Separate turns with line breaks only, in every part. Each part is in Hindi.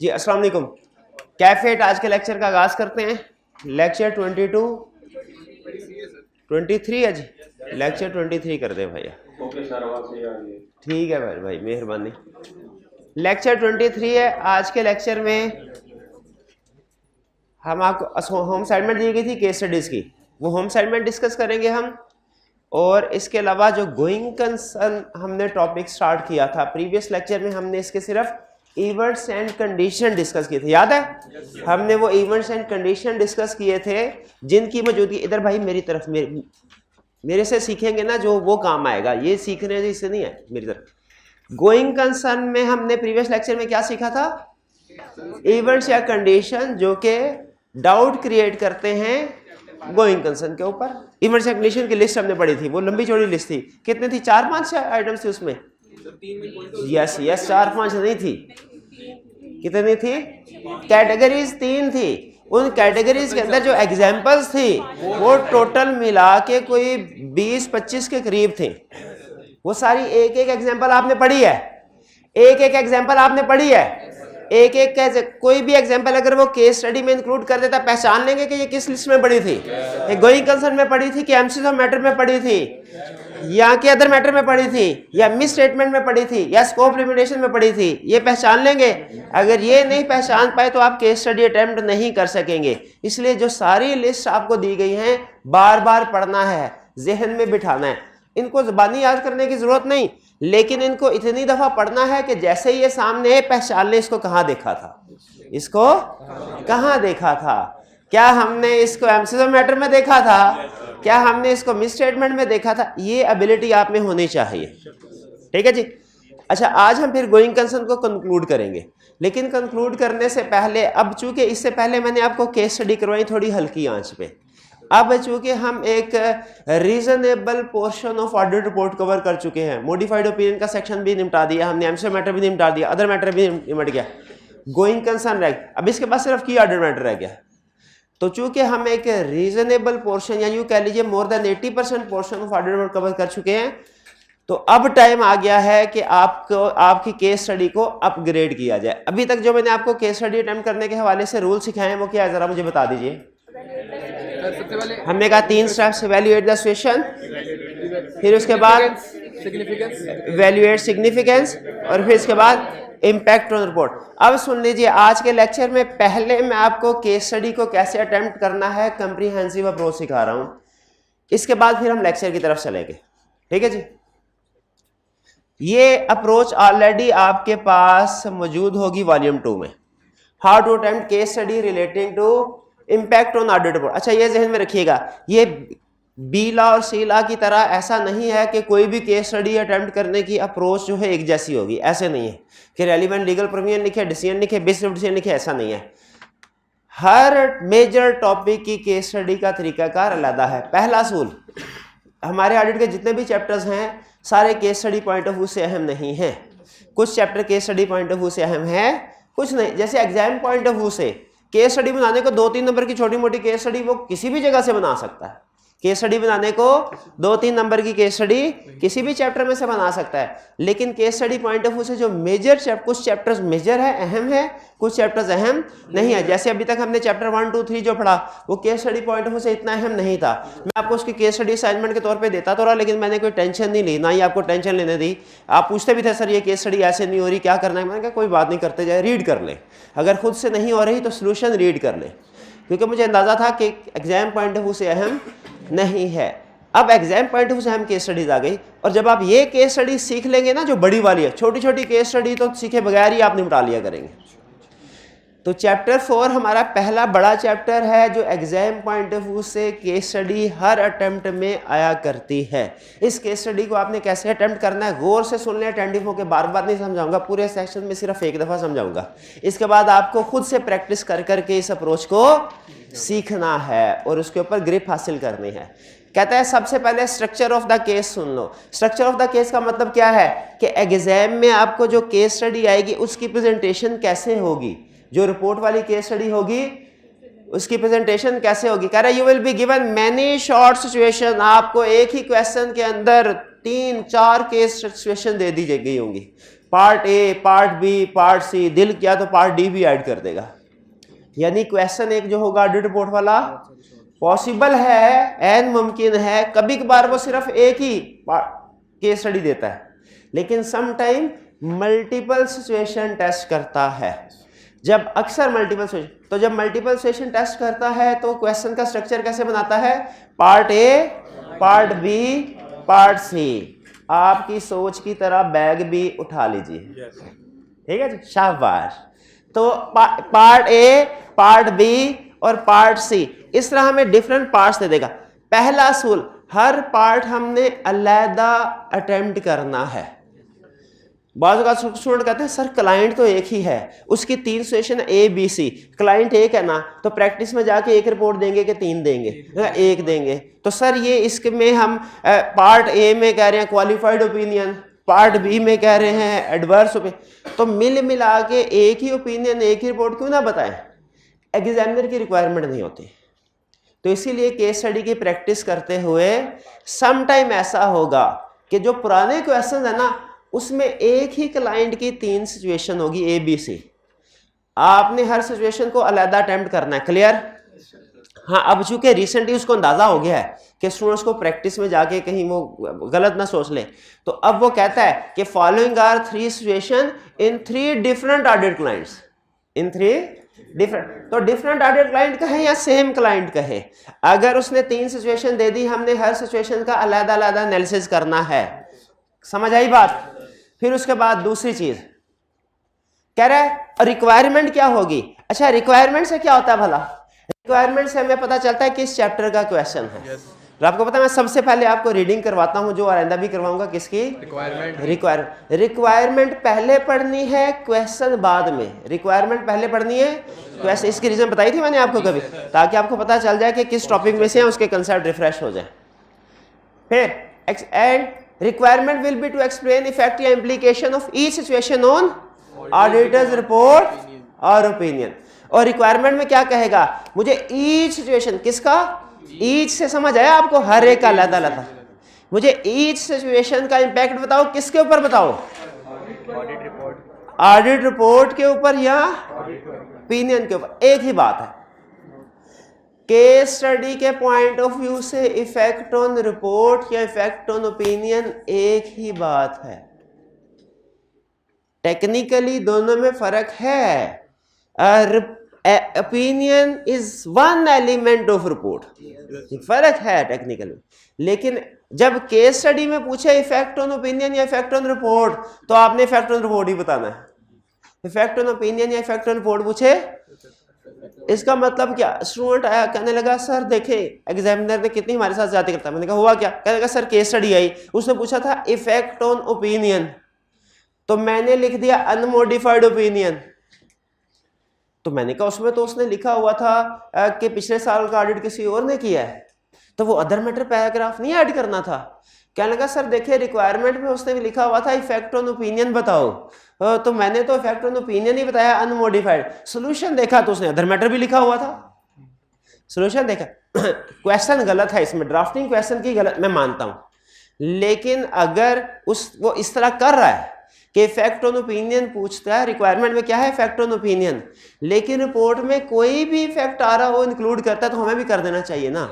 जी अस्सलाम वालेकुम। कैफेट आज के लेक्चर का आगाज करते हैं। लेक्चर 23 है जी, लेक्चर 23 कर दे भैया। ठीक है भाई मेहरबानी। लेक्चर 23 है। आज के लेक्चर में हम आपको होम असाइनमेंट दी गई थी केस स्टडीज की, वो होम असाइनमेंट डिस्कस करेंगे हम। और इसके अलावा जो गोइंग कंसर्न हमने टॉपिक स्टार्ट किया था प्रीवियस लेक्चर में, हमने इसके सिर्फ इवेंट्स एंड कंडीशन डिस्कस किए थे, याद है? हमने वो इवेंट्स एंड कंडीशन डिस्कस किए थे जिनकी मौजूदगी, इधर भाई मेरी तरफ, मेरे से सीखेंगे ना जो वो काम आएगा, ये सीखने से नहीं है, मेरी तरफ। गोइंग कंसर्न में हमने प्रीवियस लेक्चर में क्या सीखा था? इवेंट्स या कंडीशन जो कि डाउट क्रिएट करते हैं गोइंग कंसर्न के ऊपर। इवेंट्स या कंडीशन की लिस्ट हमने पढ़ी थी, वो लंबी चौड़ी लिस्ट थी। कितनी थी? 4-5 आइटम्स थी उसमें। यस 4-5 नहीं थी, कितनी थी? कैटेगरीज 3 थी। उन कैटेगरीज के अंदर जो एग्जाम्पल्स थी वो टोटल मिला के कोई 20-25 के करीब थे। वो सारी एक एक एग्जाम्पल आपने पढ़ी है, एक एक एग्जाम्पल आपने पढ़ी है। एक एक कैसे कोई भी एग्जाम्पल अगर वो केस स्टडी में इंक्लूड कर देता, पहचान लेंगे कि ये किस लिस्ट में पढ़ी थी। ये गोइंग कंसर्न में पढ़ी थी कि एमसीक्यू मैटर में पढ़ी थी, या कि अदर मैटर में पढ़ी थी, या मिस स्टेटमेंट में पढ़ी थी, या स्कोप लिमिटेशन में पढ़ी थी। ये पहचान लेंगे। अगर ये नहीं पहचान पाए तो आप केस स्टडी अटेम्प्ट नहीं कर सकेंगे। इसलिए जो सारी लिस्ट आपको दी गई हैं बार बार पढ़ना है, जहन में बिठाना है। इनको ज़बानी याद करने की जरूरत नहीं, लेकिन इनको इतनी दफा पढ़ना है कि जैसे ही ये सामने है पहचान ले इसको कहाँ देखा था, इसको कहाँ देखा था। क्या हमने इसको एमसीक्यू मैटर में देखा था? क्या हमने इसको मिस स्टेटमेंट में देखा था? ये एबिलिटी आप में होनी चाहिए। ठीक है जी। अच्छा, आज हम फिर गोइंग कंसर्न को कंक्लूड करेंगे, लेकिन कंक्लूड करने से पहले, अब चूंकि इससे पहले मैंने आपको केस स्टडी करवाई थोड़ी हल्की आंच पे, अब चूंकि हम एक reasonable portion of audit report cover कर चुके हैं, मॉडिफाइड ओपिनियन का सेक्शन भी निपटा दिया हमने, एमसीक्यू मैटर भी निपटा दिया, अदर मैटर भी निपट गया, गोइंग कंसर्न रह गया, अब इसके बाद सिर्फ की ऑडिट मैटर रह गया। तो चूंकि हम एक रीजनेबल पोर्शन या यूं कह लीजिए more than 80% portion of audit report cover कर चुके हैं, तो अब टाइम आ गया है कि आपको आपकी केस स्टडी को अपग्रेड किया जाए। अभी तक जो मैंने आपको केस स्टडी अटेम्प्ट करने के हवाले से रूल सिखाए हैं वो क्या है, जरा मुझे बता दीजिए। हमने कहा 3 स्टेप्स, इवैल्यूएट द सिचुएशन, फिर उसके बाद इवैल्यूएट सिग्निफिकेंस, और फिर इसके बाद इम्पैक्ट ऑन रिपोर्ट। अब सुन लीजिए, आज के लेक्चर में पहले मैं आपको केस स्टडी को कैसे अटेम्प्ट करना है कंप्रीहेंसिव अप्रोच सिखा रहा हूं, इसके बाद फिर हम लेक्चर की तरफ चलेंगे। ठीक है जी। ये अप्रोच ऑलरेडी आपके पास मौजूद होगी वॉल्यूम 2 में, how to attempt case study relating to impact on audit report. अच्छा, ये जहन में रखिएगा, ये बी लॉ और सी लॉ की तरह ऐसा नहीं है कि कोई भी केस स्टडी अटेम्प्ट करने की अप्रोच जो है एक जैसी होगी, ऐसे नहीं है कि रेलिवेंट लीगल प्रोविजन लिखे, डिसीजन लिखे, बेसिस ऑफ डिसीजन लिखे, ऐसा नहीं है। हर मेजर टॉपिक की केस स्टडी का तरीकाकार अलग है। पहला असूल, हमारे ऑडिट के जितने भी चैप्टर्स हैं सारे case study point of view से अहम नहीं है। कुछ chapter case study point of view से अहम है, कुछ नहीं। जैसे एग्जाम पॉइंट ऑफ व्यू से केस स्टडी बनाने को 2-3 नंबर की छोटी मोटी केस स्टडी वो किसी भी जगह से बना सकता है। केस स्टडी बनाने को 2-3 नंबर की केस स्टडी किसी भी चैप्टर में से बना सकता है, लेकिन case study point of view से जो मेजर कुछ चैप्टर्स मेजर है, अहम है, कुछ चैप्टर्स अहम नहीं है। जैसे अभी तक हमने चैप्टर 1, 2, 3 जो पढ़ा वो case study point of view से इतना अहम नहीं था। मैं आपको उसकी केस स्टडी असाइनमेंट के तौर पे देता तो रहा, लेकिन मैंने कोई टेंशन नहीं ली, ना ही आपको टेंशन लेने दी। आप पूछते भी थे सर ये केस स्टडी ऐसे नहीं हो रही, क्या करना है? मैंने कहा कोई बात नहीं, करते जाए, रीड कर ले। अगर खुद से नहीं हो रही तो सोल्यूशन रीड कर ले, क्योंकि मुझे अंदाजा था कि एग्जाम पॉइंट ऑफ व्यू से अहम नहीं है। अब एग्जाम पॉइंट ऑफ व्यू से हम केस स्टडीज आ गई, और जब आप ये केस स्टडी सीख लेंगे ना जो बड़ी वाली है, छोटी छोटी केस स्टडी तो सीखे बगैर ही आप निपटा लिया करेंगे। तो चैप्टर 4 हमारा पहला बड़ा चैप्टर है जो एग्जाम पॉइंट ऑफ व्यू से केस स्टडी हर अटेम्प्ट में आया करती है। इस केस स्टडी को आपने कैसे अटेम्प्ट करना है गौर से सुन लें, अटेंटिव होकर, बार बार नहीं समझाऊंगा, पूरे सेक्शन में सिर्फ एक दफा समझाऊंगा। इसके बाद आपको खुद से प्रैक्टिस कर करके इस अप्रोच को सीखना है और उसके ऊपर ग्रिप हासिल करनी है। कहता है सबसे पहले structure of the case soon low. Structure of the case का मतलब क्या है कि एग्जाम में आपको जो केस स्टडी आएगी उसकी प्रेजेंटेशन कैसे होगी, जो रिपोर्ट वाली केस स्टडी होगी उसकी प्रेजेंटेशन कैसे होगी। कह रहा है you will be given many short situation, आपको एक ही क्वेश्चन के अंदर 3-4 केस सिचुएशन दे दी गई होंगी, part A, part B, part C, दिल किया तो पार्ट डी भी ऐड कर देगा। यानी क्वेश्चन एक जो होगा ऑडिट रिपोर्ट वाला पॉसिबल है, एन मुमकिन है, कभी कभार वो सिर्फ एक ही केस स्टडी देता है, लेकिन some time multiple situation test करता है। जब अक्सर मल्टीपल सिचुएशन, तो जब मल्टीपल सिचुएशन टेस्ट करता है तो क्वेश्चन का स्ट्रक्चर कैसे बनाता है? Part A, part B, part C. आपकी सोच की तरह बैग भी उठा लीजिए, ठीक है जी, शाबाश। तो पार्ट ए, पार्ट बी और पार्ट सी, इस तरह हमें डिफरेंट पार्ट्स दे देगा। पहला असूल, हर पार्ट हमने अलहदा अटेम्प्ट करना है। बाज़ का स्टूडेंट कहते हैं सर क्लाइंट तो एक ही है, उसकी 3 situation A B C, client एक है ना, तो प्रैक्टिस में जाके एक रिपोर्ट देंगे कि 3 देंगे? एक देंगे। तो सर ये इसके में हम पार्ट ए में कह रहे हैं क्वालिफाइड ओपिनियन, पार्ट बी में कह रहे हैं एडवर्स ओपिनियन, तो मिल मिला के एक ही ओपिनियन, एक ही रिपोर्ट क्यों ना बताएं? एग्जामिनर की रिक्वायरमेंट नहीं होती। तो इसीलिए केस स्टडी की प्रैक्टिस करते हुए सम टाइम ऐसा होगा कि जो पुराने क्वेश्चन है ना, उसमें एक ही क्लाइंट की 3 सिचुएशन होगी ए बी सी, आपने हर सिचुएशन को अलग अटेम्प्ट करना है। क्लियर? हाँ, अब चूंकि रिसेंटली उसको अंदाजा हो गया है कि स्टूडेंट्स को प्रैक्टिस में जाके कहीं वो गलत ना सोच ले, तो अब वो कहता है कि following are 3 situation in 3 different audit clients, in 3 different. तो डिफरेंट ऑडिट क्लाइंट कहे या सेम क्लाइंट कहे, अगर उसने 3 सिचुएशन दे दी, हमने हर सिचुएशन का अलग अलग एनालिसिस करना है। समझ आई बात? फिर उसके बाद दूसरी चीज कह रहा है रिक्वायरमेंट क्या होगी। अच्छा, रिक्वायरमेंट से क्या होता है भला? रिक्वायरमेंट से हमें पता चलता है किस चैप्टर का क्वेश्चन है। तो आपको पता है, मैं सबसे पहले आपको रीडिंग करवाता हूं, जो आइंदा भी करवाऊंगा, किसकी? रिक्वायरमेंट पहले पढ़नी है, क्वेश्चन बाद में। रिक्वायरमेंट पहले पढ़नी है, क्वेश्चन। इसकी रीजन बताई थी मैंने आपको कभी, ताकि आपको पता चल जाए कि किस टॉपिक में से है, उसके कंसेप्ट रिफ्रेश हो जाए। फिर and requirement will be to explain effect या implication of each situation on auditor's report और opinion। और requirement में क्या कहेगा? मुझे each situation, किसका? each से समझ आया आपको? हर एक का अलग अलग। मुझे each situation का impact बताओ, किसके ऊपर बताओ? ऑडिट रिपोर्ट के ऊपर या opinion के ऊपर? एक ही बात है। केस स्टडी के पॉइंट ऑफ व्यू से इफेक्ट ऑन रिपोर्ट या इफेक्ट ऑन ओपिनियन एक ही बात है। टेक्निकली दोनों में फर्क है। Opinion is one element of report, फर्क है टेक्निकली। लेकिन जब केस स्टडी में पूछे इफेक्ट ऑन ओपिनियन या इफेक्ट ऑन रिपोर्ट, तो आपने इफेक्ट ऑन रिपोर्ट ही बताना है। इफेक्ट ऑन ओपिनियन या इफेक्ट ऑन रिपोर्ट पूछे, इसका मतलब क्या? स्टूडेंट आया, कहने लगा सर देखे एग्जामिनर ने कितनी हमारे साथ ज्यादती करता है। मैंने कहा हुआ क्या? कहने लगा सर केस स्टडी आई, उसने पूछा था इफेक्ट ऑन ओपिनियन, तो मैंने लिख दिया अनमोडिफाइड ओपिनियन। तो मैंने कहा उसमें तो उसने लिखा हुआ था कि पिछले साल का ऑडिट किसी और ने किया है, तो वो अदर मैटर पैराग्राफ नहीं ऐड करना था। कहने लगा सर देखिए रिक्वायरमेंट में उसने भी लिखा हुआ था इफेक्ट ऑन ओपिनियन बताओ, तो मैंने तो इफेक्ट ऑन ओपिनियन ही बताया अनमोडिफाइड। सोल्यूशन देखा तो उसने अदर मैटर भी लिखा हुआ था। सोल्यूशन देखा क्वेश्चन गलत है, इसमें ड्राफ्टिंग क्वेश्चन की गलत मैं मानता हूं, लेकिन अगर वो इस तरह कर रहा है कि इफेक्ट ऑन ओपिनियन पूछता है, रिक्वायरमेंट में क्या है? इफेक्ट ऑन ओपिनियन, लेकिन रिपोर्ट में कोई भी इफेक्ट आ रहा हो इंक्लूड करता है, तो हमें भी कर देना चाहिए ना।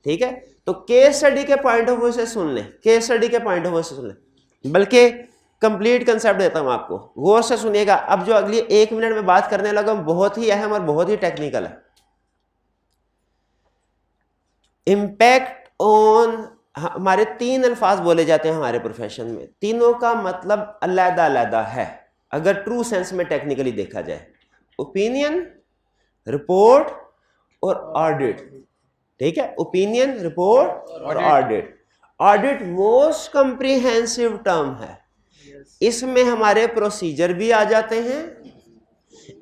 ठीक है, तो केस स्टडी के पॉइंट ऑफ व्यू से सुन ले, केस स्टडी के पॉइंट ऑफ व्यू से सुन ले, बल्कि कंप्लीट कंसेप्ट देता हूं आपको, गौर से सुनिएगा। अब जो अगली 1 मिनट में बात करने लगा बहुत ही अहम और बहुत ही टेक्निकल है। इम्पैक्ट ऑन, हमारे 3 अल्फाज बोले जाते हैं हमारे प्रोफेशन में, तीनों का मतलब अलग अलग है अगर ट्रू सेंस में टेक्निकली देखा जाए। ओपिनियन, रिपोर्ट और ऑडिट। ठीक है, ओपिनियन, रिपोर्ट और audit. Audit most comprehensive term है, इसमें हमारे प्रोसीजर भी आ जाते हैं,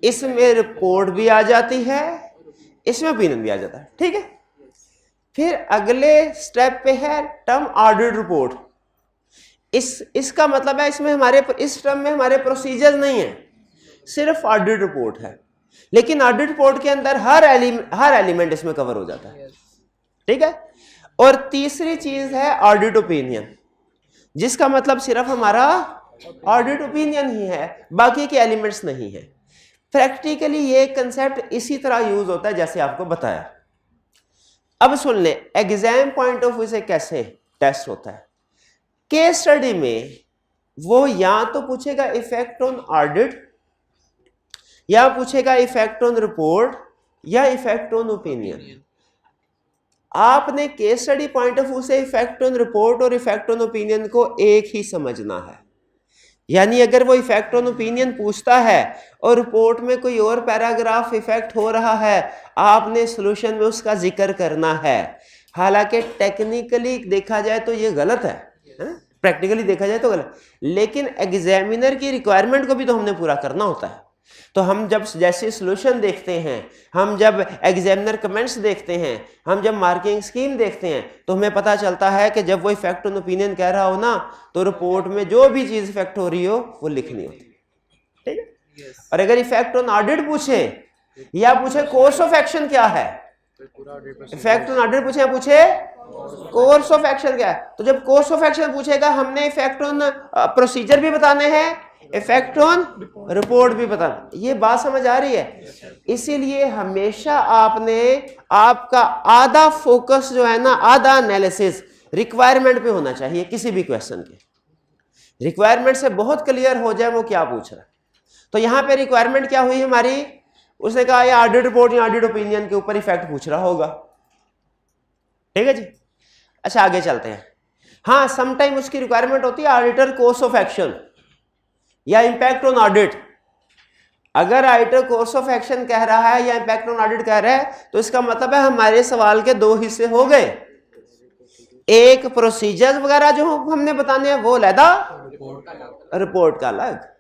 इसमें रिपोर्ट भी आ जाती है, इसमें ओपिनियन भी आ जाता है। ठीक है, फिर अगले स्टेप पे है टर्म ऑडिट रिपोर्ट। इसका मतलब है इसमें हमारे, इस टर्म में हमारे प्रोसीजर नहीं है, सिर्फ ऑडिट रिपोर्ट है, लेकिन ऑडिट रिपोर्ट के अंदर हर एलिमेंट इसमें कवर हो जाता है। ठीक है, और तीसरी चीज है ऑडिट ओपिनियन, जिसका मतलब सिर्फ हमारा ऑडिट ओपिनियन ही है, बाकी के एलिमेंट्स नहीं है। प्रैक्टिकली ये कंसेप्ट इसी तरह यूज होता है जैसे आपको बताया। अब सुन ले एग्जाम पॉइंट ऑफ व्यू से कैसे टेस्ट होता है। केस स्टडी में वो या तो पूछेगा इफेक्ट ऑन ऑडिट, या पूछेगा इफेक्ट ऑन रिपोर्ट, या इफेक्ट ऑन ओपिनियन। आपने case study point of view से इफेक्ट ऑन रिपोर्ट और इफेक्ट ऑन ओपिनियन को एक ही समझना है। यानी अगर वो इफेक्ट ऑन ओपिनियन पूछता है और रिपोर्ट में कोई और पैराग्राफ इफेक्ट हो रहा है, आपने सॉल्यूशन में उसका जिक्र करना है। हालांकि टेक्निकली देखा जाए तो ये गलत है, प्रैक्टिकली देखा जाए तो गलत, लेकिन एग्जामिनर की रिक्वायरमेंट को भी तो हमने पूरा करना होता है। तो हम जब जैसे सॉल्यूशन देखते हैं, हम जब एग्जामिनर कमेंट्स देखते हैं, हम जब मार्किंग स्कीम देखते हैं, तो हमें पता चलता है कि जब वो इफेक्ट ऑन ओपिनियन कह रहा हो ना, तो रिपोर्ट में जो भी चीज इफेक्ट हो रही हो वो लिखनी होती है, ठीक है। और अगर इफेक्ट ऑन ऑडिट पूछे या पूछे कोर्स ऑफ एक्शन क्या है, इफेक्ट ऑन ऑडिट पूछे या पूछे कोर्स ऑफ एक्शन क्या है, तो जब कोर्स ऑफ एक्शन पूछेगा हमने इफेक्ट ऑन प्रोसीजर भी बताने हैं, इफेक्ट ऑन रिपोर्ट भी बताना। ये बात समझ आ रही है। इसीलिए हमेशा आपने आपका आधा फोकस जो है ना, आधा एनालिसिस रिक्वायरमेंट पे होना चाहिए। किसी भी क्वेश्चन के रिक्वायरमेंट से बहुत क्लियर हो जाए वो क्या पूछ रहा है। तो यहां पे रिक्वायरमेंट क्या हुई हमारी, उसने कहा ये ऑडिट रिपोर्ट या ऑडिट ओपिनियन के ऊपर इफेक्ट पूछ रहा होगा, ठीक है जी। अच्छा आगे चलते हैं। हाँ, समटाइम उसकी रिक्वायरमेंट होती है ऑडिटर कोर्स ऑफ एक्शन या इंपैक्ट ऑन ऑडिट। अगर ऑडिटर कोर्स ऑफ एक्शन कह रहा है या इंपैक्ट ऑन ऑडिट कह रहा है, तो इसका मतलब है हमारे सवाल के दो हिस्से हो गए। एक प्रोसीजर्स वगैरह जो हमने बताने हैं वो अलग, रिपोर्ट का अलग।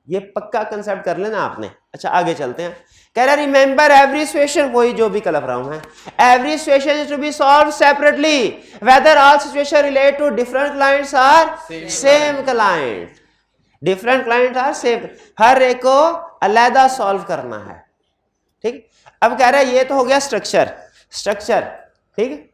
ये पक्का कंसेप्ट कर लेना आपने। अच्छा आगे चलते हैं। कह रहा रिमेंबर एवरी सिचुएशन, वही जो भी कल पढ़ा हूं मैं, every situation is to be solve separately whether all situation relate to different clients are same client. Different client are same, हर एक को अलग सॉल्व करना है, ठीक। अब कह रहा है ये तो हो गया स्ट्रक्चर, ठीक है।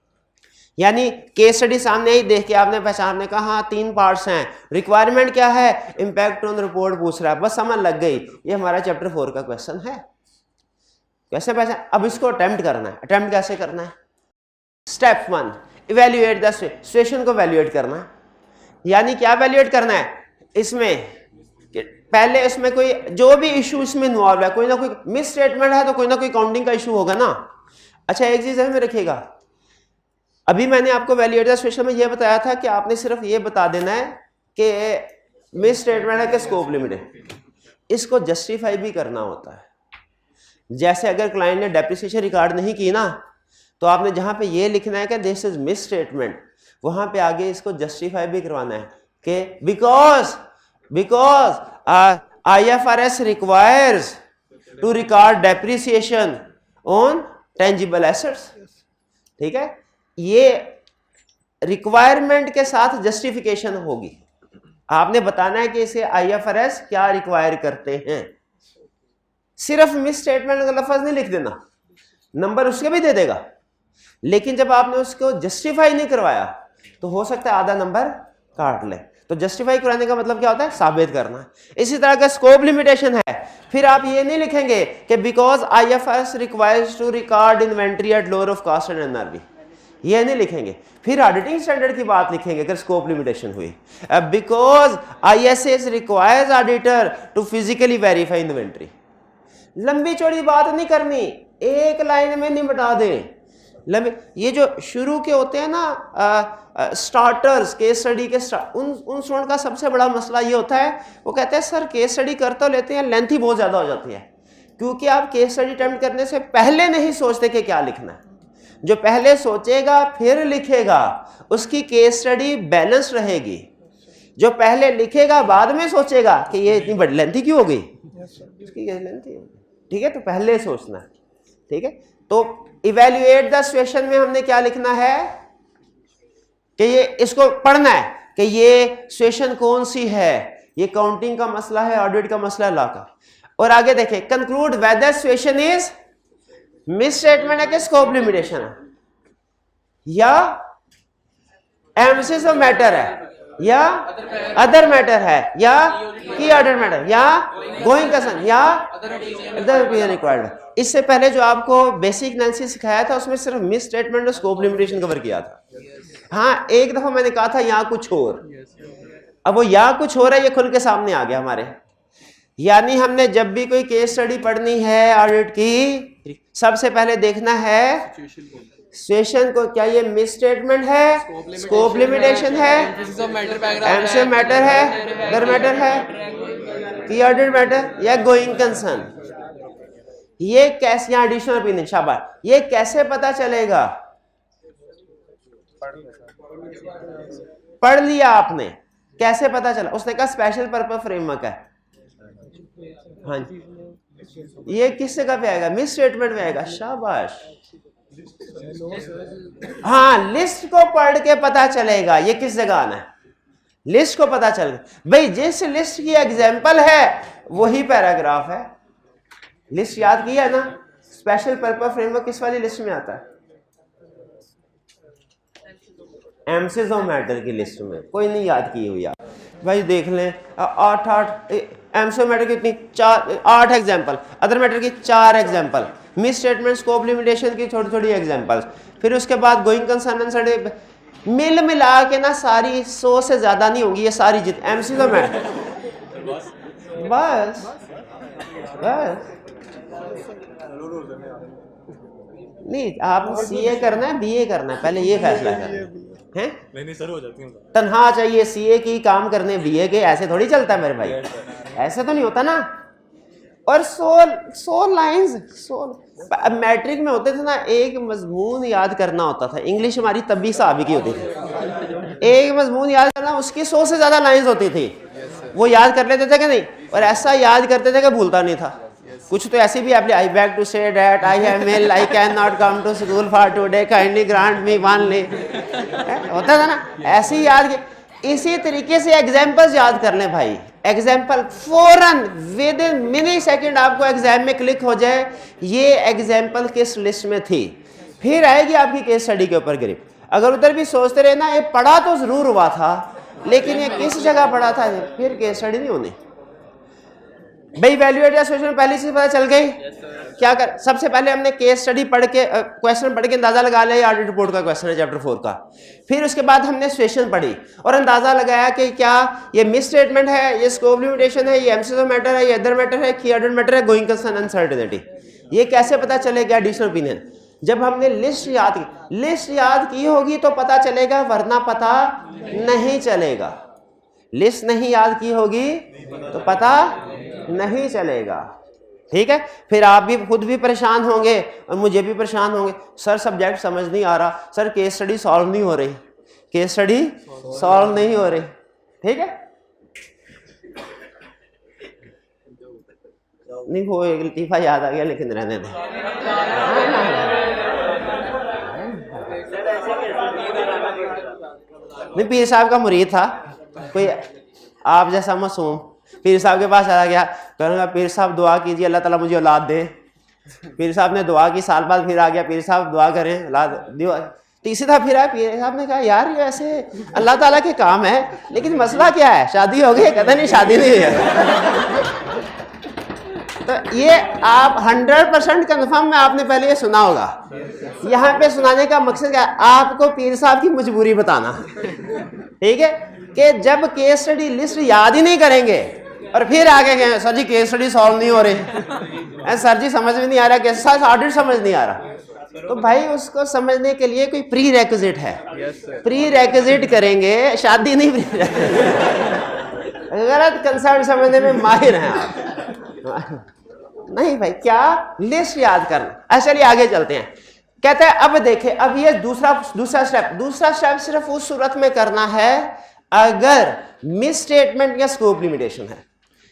यानी केस स्टडी सामने ही देख के आपने पहचानने का, हाँ 3 पार्ट्स हैं। रिक्वायरमेंट क्या है, इंपैक्ट ऑन रिपोर्ट पूछ रहा है, बस समझ लग गई ये हमारा चैप्टर 4 का क्वेश्चन है। कैसे पहचान, अब इसको अटेम्प्ट करना है। अटेम्प्ट कैसे करना है, स्टेप 1 इवेल्युएट द सिचुएशन को इवेल्युएट करना है। यानी क्या इवेल्युएट करना है, इसमें पहले इसमें कोई जो भी इशू इसमें इन्वॉल्व है, कोई ना कोई मिस स्टेटमेंट है तो कोई ना कोई काउंटिंग का इशू होगा ना। अच्छा एक चीज में रखिएगा, अभी मैंने आपको इवेल्युएट द सिचुएशन में यह बताया था कि आपने सिर्फ ये बता देना है कि मिस स्टेटमेंट है कि स्कोप लिमिट है। इसको जस्टिफाई भी करना होता है। जैसे अगर क्लाइंट ने डेप्रिसिएशन रिकॉर्ड नहीं की ना, तो आपने जहां पे ये लिखना है कि दिस इज मिस स्टेटमेंट, वहां पे आगे इसको जस्टिफाई भी करवाना है कि because IFRS requires to record depreciation on tangible assets, ठीक है। ये रिक्वायरमेंट के साथ जस्टिफिकेशन होगी। आपने बताना है कि इसे IFRS क्या रिक्वायर करते हैं। सिर्फ मिस स्टेटमेंट का लफ्ज नहीं लिख देना, नंबर उसके भी दे देगा, लेकिन जब आपने उसको जस्टिफाई नहीं करवाया तो हो सकता है आधा नंबर काट ले। तो जस्टिफाई कराने का मतलब क्या होता है, साबित करना। इसी तरह का स्कोप लिमिटेशन है, फिर आप ये नहीं लिखेंगे कि because IFRS requires to record inventory at lower of cost and NRV, ये नहीं लिखेंगे। फिर ऑडिटिंग स्टैंडर्ड की बात लिखेंगे अगर स्कोप लिमिटेशन हुई, because ISAs requires auditor to physically verify inventory. लंबी चौड़ी बात नहीं करनी, एक लाइन में निपटा दें। ये जो शुरू के होते हैं ना स्टार्टर्स केस स्टडी के, उन स्टूडेंट का सबसे बड़ा मसला ये होता है, वो कहते हैं सर केस स्टडी कर तो लेते हैं, लेंथ ही बहुत ज़्यादा हो जाती है, क्योंकि आप केस स्टडी अटेम्प्ट करने से पहले नहीं सोचते कि क्या लिखना है। जो पहले सोचेगा फिर लिखेगा, उसकी केस स्टडी बैलेंस रहेगी। जो पहले लिखेगा बाद में सोचेगा कि ये इतनी बड़ी लेंथी क्यों हो गई, उसकी लेंथी, ठीक है। तो पहले सोचना है, ठीक है। तो इवेल्युएट द सिचुएशन में हमने क्या लिखना है कि ये इसको पढ़ना है कि ये सिचुएशन कौन सी है, ये काउंटिंग का मसला है, ऑडिट का मसला है, लॉ का। और आगे देखें, conclude whether situation is misstatement है कि स्कोप लिमिटेशन है, या एम्फेसिस ऑफ मैटर है, या अदर मैटर है या की ऑर्डर मैटर या गोइंग कंसर्न या अदर ओपिनियन रिक्वायर्ड। इससे पहले जो आपको बेसिक एनालिसिस सिखाया था उसमें सिर्फ मिस स्टेटमेंट और स्कोप लिमिटेशन कवर किया था। हाँ, एक दफा मैंने कहा था यहाँ कुछ और, अब वो यहाँ कुछ हो रहा है, ये खुल के सामने आ गया हमारे। यानी हमने जब भी कोई केस स्टडी पढ़नी है ऑडिट की, सबसे पहले देखना है सिचुएशन को, क्या ये मिस स्टेटमेंट है, स्कोप लिमिटेशन है, एमसीएम मैटर है, अदर मैटर है, की ऑर्डर मैटर या गोइंग कंसर्न। ये कैसे, यहाँ एडिशनल ओपिनियन, शाबाश, ये कैसे पता चलेगा? पढ़ लिया आपने, कैसे पता चला? उसने कहा स्पेशल पर्पस फ्रेमवर्क है। हाँ जी, ये किस जगह पे आएगा? मिस स्टेटमेंट में आएगा, शाबाश। हाँ, लिस्ट को पढ़ के पता चलेगा ये किस जगह आना है, लिस्ट को पता चल गया भाई। जिस लिस्ट की एग्जांपल है वही पैराग्राफ है। लिस्ट याद किया ना? स्पेशल पर्पस फ्रेमवर्क किस वाली लिस्ट में आता है? एमसीज ऑफ मैटर की लिस्ट में। कोई नहीं याद की हुई आप भाई, देख लें 8 एमसीज मैटर कितनी, 8 एग्जांपल, अदर मैटर की 4 example, miss statement scope limitation की छोटी छोटी एग्जांपल्स, फिर उसके बाद गोइंग कंसर्न, मिल मिला के ना सारी 100 से ज्यादा नहीं होंगी ये सारी जित एमसीज ऑफ मैटर। बस बस नहीं, आप सीए करना है बीए करना है, पहले ये फैसला करना है। नहीं सर, हो जाती है तनख्वाह चाहिए सीए की, काम करने बीए के, ऐसे थोड़ी चलता है मेरे भाई, ऐसे तो नहीं होता ना। और 100 लाइंस, 100 मैट्रिक में होते थे ना, एक मजमून याद करना होता था। इंग्लिश हमारी तभी साहबी की होती थी, एक मजमून याद करना, उसकी 100 से ज्यादा लाइंस होती थी, वो याद कर लेते थे कि नहीं, और ऐसा याद करते थे कि भूलता नहीं था। कुछ तो ऐसे भी आपने, I back to say that I have mail, I can not come to school for today, kindly grant me one leave, होता था ना, ऐसे ही याद। इसी तरीके से एग्जाम्पल्स याद कर लें भाई, एग्जाम्पल फौरन विद इन मिनी सेकेंड आपको एग्जाम में क्लिक हो जाए ये एग्जाम्पल किस लिस्ट में थी, फिर आएगी आपकी केस स्टडी के ऊपर ग्रिप। अगर उधर भी सोचते रहे ना ये पढ़ा तो जरूर हुआ था लेकिन ये किस जगह पढ़ा था, फिर केस स्टडी नहीं होनी भाई। वैल्यूएट या सोल्यूशन पहली चीज पता चल गई। क्या कर, सबसे पहले हमने केस स्टडी पढ़ के क्वेश्चन पढ़ के अंदाजा लगा लिया, ऑडिट रिपोर्ट का क्वेश्चन है चैप्टर 4 का। फिर उसके बाद हमने सिचुएशन पढ़ी और अंदाजा लगाया कि क्या ये मिस स्टेटमेंट है, ये स्कोप लिमिटेशन है, ये एमसीज ऑफ मैटर है, ये अदर मैटर है, की ऑर्डर मैटर है, गोइंग कंसर्न, अनसर्टेनिटी। ये कैसे पता चलेगा? Additional opinion. जब हमने लिस्ट याद की होगी तो पता चलेगा, वरना पता नहीं चलेगा। लिस्ट नहीं याद की होगी तो पता नहीं चलेगा, ठीक है। फिर आप भी खुद भी परेशान होंगे और मुझे भी परेशान होंगे, सर सब्जेक्ट समझ नहीं आ रहा, सर केस स्टडी सॉल्व नहीं हो रही, केस स्टडी सॉल्व नहीं हो रही, ठीक है। नहीं, वो एक लतीफा याद आ गया लेकिन रहने दे। नहीं, पीर साहब का मुरीद था कोई आप जैसा मासूम, पीर साहब के पास चला गया, कहूँगा पीर साहब दुआ कीजिए अल्लाह ताला मुझे औलाद दे। पीर साहब ने दुआ की, साल बाद फिर आ गया, पीर साहब दुआ करें औलाद। तीसरी दफा फिर आया, पीर साहब ने कहा यार ये ऐसे अल्लाह ताला के काम है लेकिन मसला क्या है, शादी हो गई? कहता नहीं शादी नहीं है। तो ये आप 100% कन्फर्म में आपने पहले ये सुना होगा। यहाँ पे सुनाने का मकसद क्या है? आपको पीर साहब की मजबूरी बताना, ठीक है, कि जब केस स्टडी लिस्ट याद ही नहीं करेंगे और फिर आगे गए सर जी केस स्टडी सॉल्व नहीं हो रही, सर जी समझ में नहीं आ रहा, केस ऑडिट समझ नहीं आ रहा, तो भाई उसको समझने के लिए कोई प्री रेक्विजिट है। प्री रेक्विजिट करेंगे, शादी नहीं। गलत कंसेप्ट समझने में माहिर हैं आप। नहीं भाई, क्या लिस्ट याद करना। चलिए आगे चलते हैं। कहते हैं अब देखें, अब ये दूसरा स्टेप सिर्फ उस सूरत में करना है अगर मिस स्टेटमेंट या स्कोप लिमिटेशन है।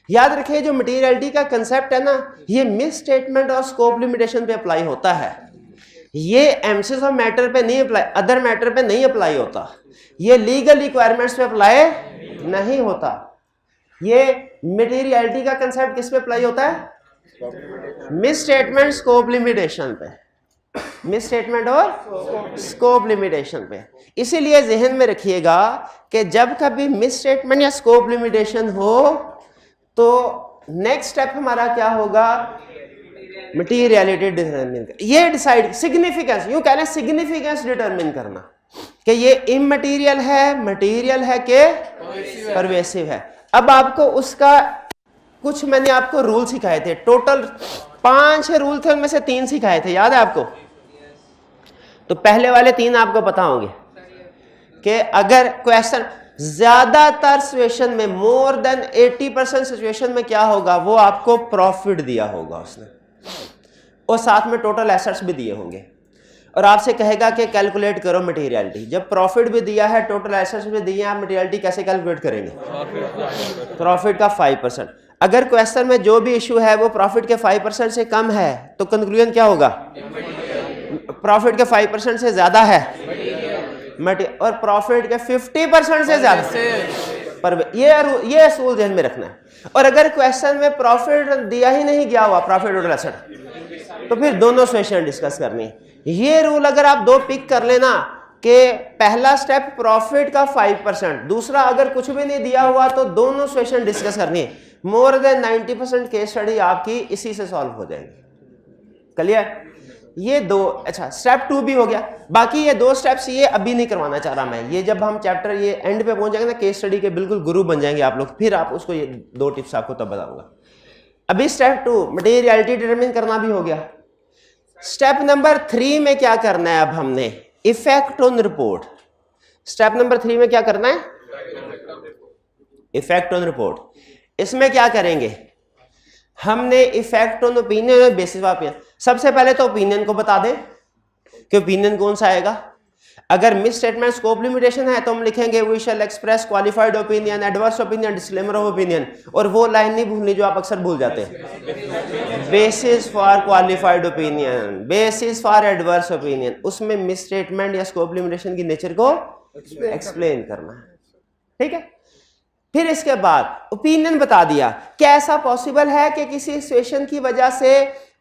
याद रखिए जो मटेरियलिटी का कंसेप्ट है ना, ये मिस स्टेटमेंट और स्कोप लिमिटेशन पे अप्लाई होता है। ये एमसीज ऑफ मैटर पे नहीं अप्लाई, अदर मैटर पे नहीं अप्लाई होता, ये लीगल रिक्वायरमेंट्स पे अप्लाई नहीं होता। ये मटेरियलिटी का कंसेप्ट किस पे अप्लाई होता है? मिस स्टेटमेंट स्कोप लिमिटेशन पे, मिस स्टेटमेंट और स्कोप लिमिटेशन पे। इसीलिए जहन में रखिएगा कि जब कभी मिस स्टेटमेंट या स्कोप लिमिटेशन हो तो नेक्स्ट स्टेप हमारा क्या होगा, मटीरियलिटी डिटरमिन कर, ये डिसाइड सिग्निफिकेंस, यूं कहना सिग्निफिकेंस डिटरमिन करना कि ये इममटीरियल है, मटीरियल है कि परवेसिव है। अब आपको उसका कुछ मैंने आपको रूल सिखाए थे, टोटल 5 रूल थे, उनमें से 3 सिखाए थे, याद है आपको? तो पहले वाले 3 आपको पता होंगे कि अगर क्वेश्चन ज्यादातर सिचुएशन में मोर देन 80% सिचुएशन में क्या होगा, वो आपको प्रॉफिट दिया होगा उसने, और साथ में टोटल एसेट्स भी दिए होंगे, और आपसे कहेगा कि कैलकुलेट करो मटेरियलिटी। जब प्रॉफिट भी दिया है, टोटल एसेट्स भी दिए हैं, आप मटेरियलिटी कैसे कैलकुलेट करेंगे? प्रॉफिट का 5%। अगर क्वेश्चन में जो भी इशू है वो प्रॉफिट के 5% से कम है तो कंक्लूजन क्या होगा? प्रॉफिट के 5% से ज्यादा है और प्रॉफिट के 50% से ज्यादा पर ये असूल ध्यान में रखना है। और अगर क्वेश्चन में प्रॉफिट दिया ही नहीं गया हुआ, प्रॉफिट टोटल एसेट, तो फिर दोनों सिचुएशन डिस्कस करनी है। ये रूल अगर आप 2 पिक कर लेना कि पहला स्टेप प्रॉफिट का 5%, दूसरा अगर कुछ भी नहीं दिया हुआ तो दोनों सिचुएशन डिस्कस करनी है। मोर देन 90% केस स्टडी आपकी इसी से सॉल्व हो जाएगी। क्लियर? ये 2, अच्छा स्टेप 2 भी हो गया। बाकी ये 2 स्टेप्स ये अभी नहीं करवाना चाह रहा मैं, ये जब हम चैप्टर ये एंड पे पहुंच जाएंगे ना, केस स्टडी के बिल्कुल गुरु बन जाएंगे आप लोग, फिर आप उसको ये 2 टिप्स आपको तब बताऊंगा। अभी स्टेप 2 मटेरियलिटी डिटरमिन करना भी हो गया। स्टेप नंबर 3 में क्या करना है? अब हमने effect on report. Step number 3 में क्या करना है? Effect on report. इसमें क्या करेंगे? हमने इफेक्ट ऑन ओपिनियन और बेसिस ऑफ ओपिनियन। सबसे पहले तो ओपिनियन को बता दें कि ओपिनियन कौन सा आएगा। अगर मिस स्टेटमेंट स्कोप लिमिटेशन है तो हम लिखेंगे we shall express qualified opinion, adverse opinion, disclaimer of opinion, और वो लाइन नहीं भूलनी जो आप अक्सर भूल जाते हैं, basis for qualified opinion, basis for adverse opinion. उसमें मिस स्टेटमेंट या स्कोप लिमिटेशन की नेचर को एक्सप्लेन करना है, ठीक है। फिर इसके बाद ओपिनियन बता दिया। क्या ऐसा पॉसिबल है कि किसी सिचुएशन की वजह से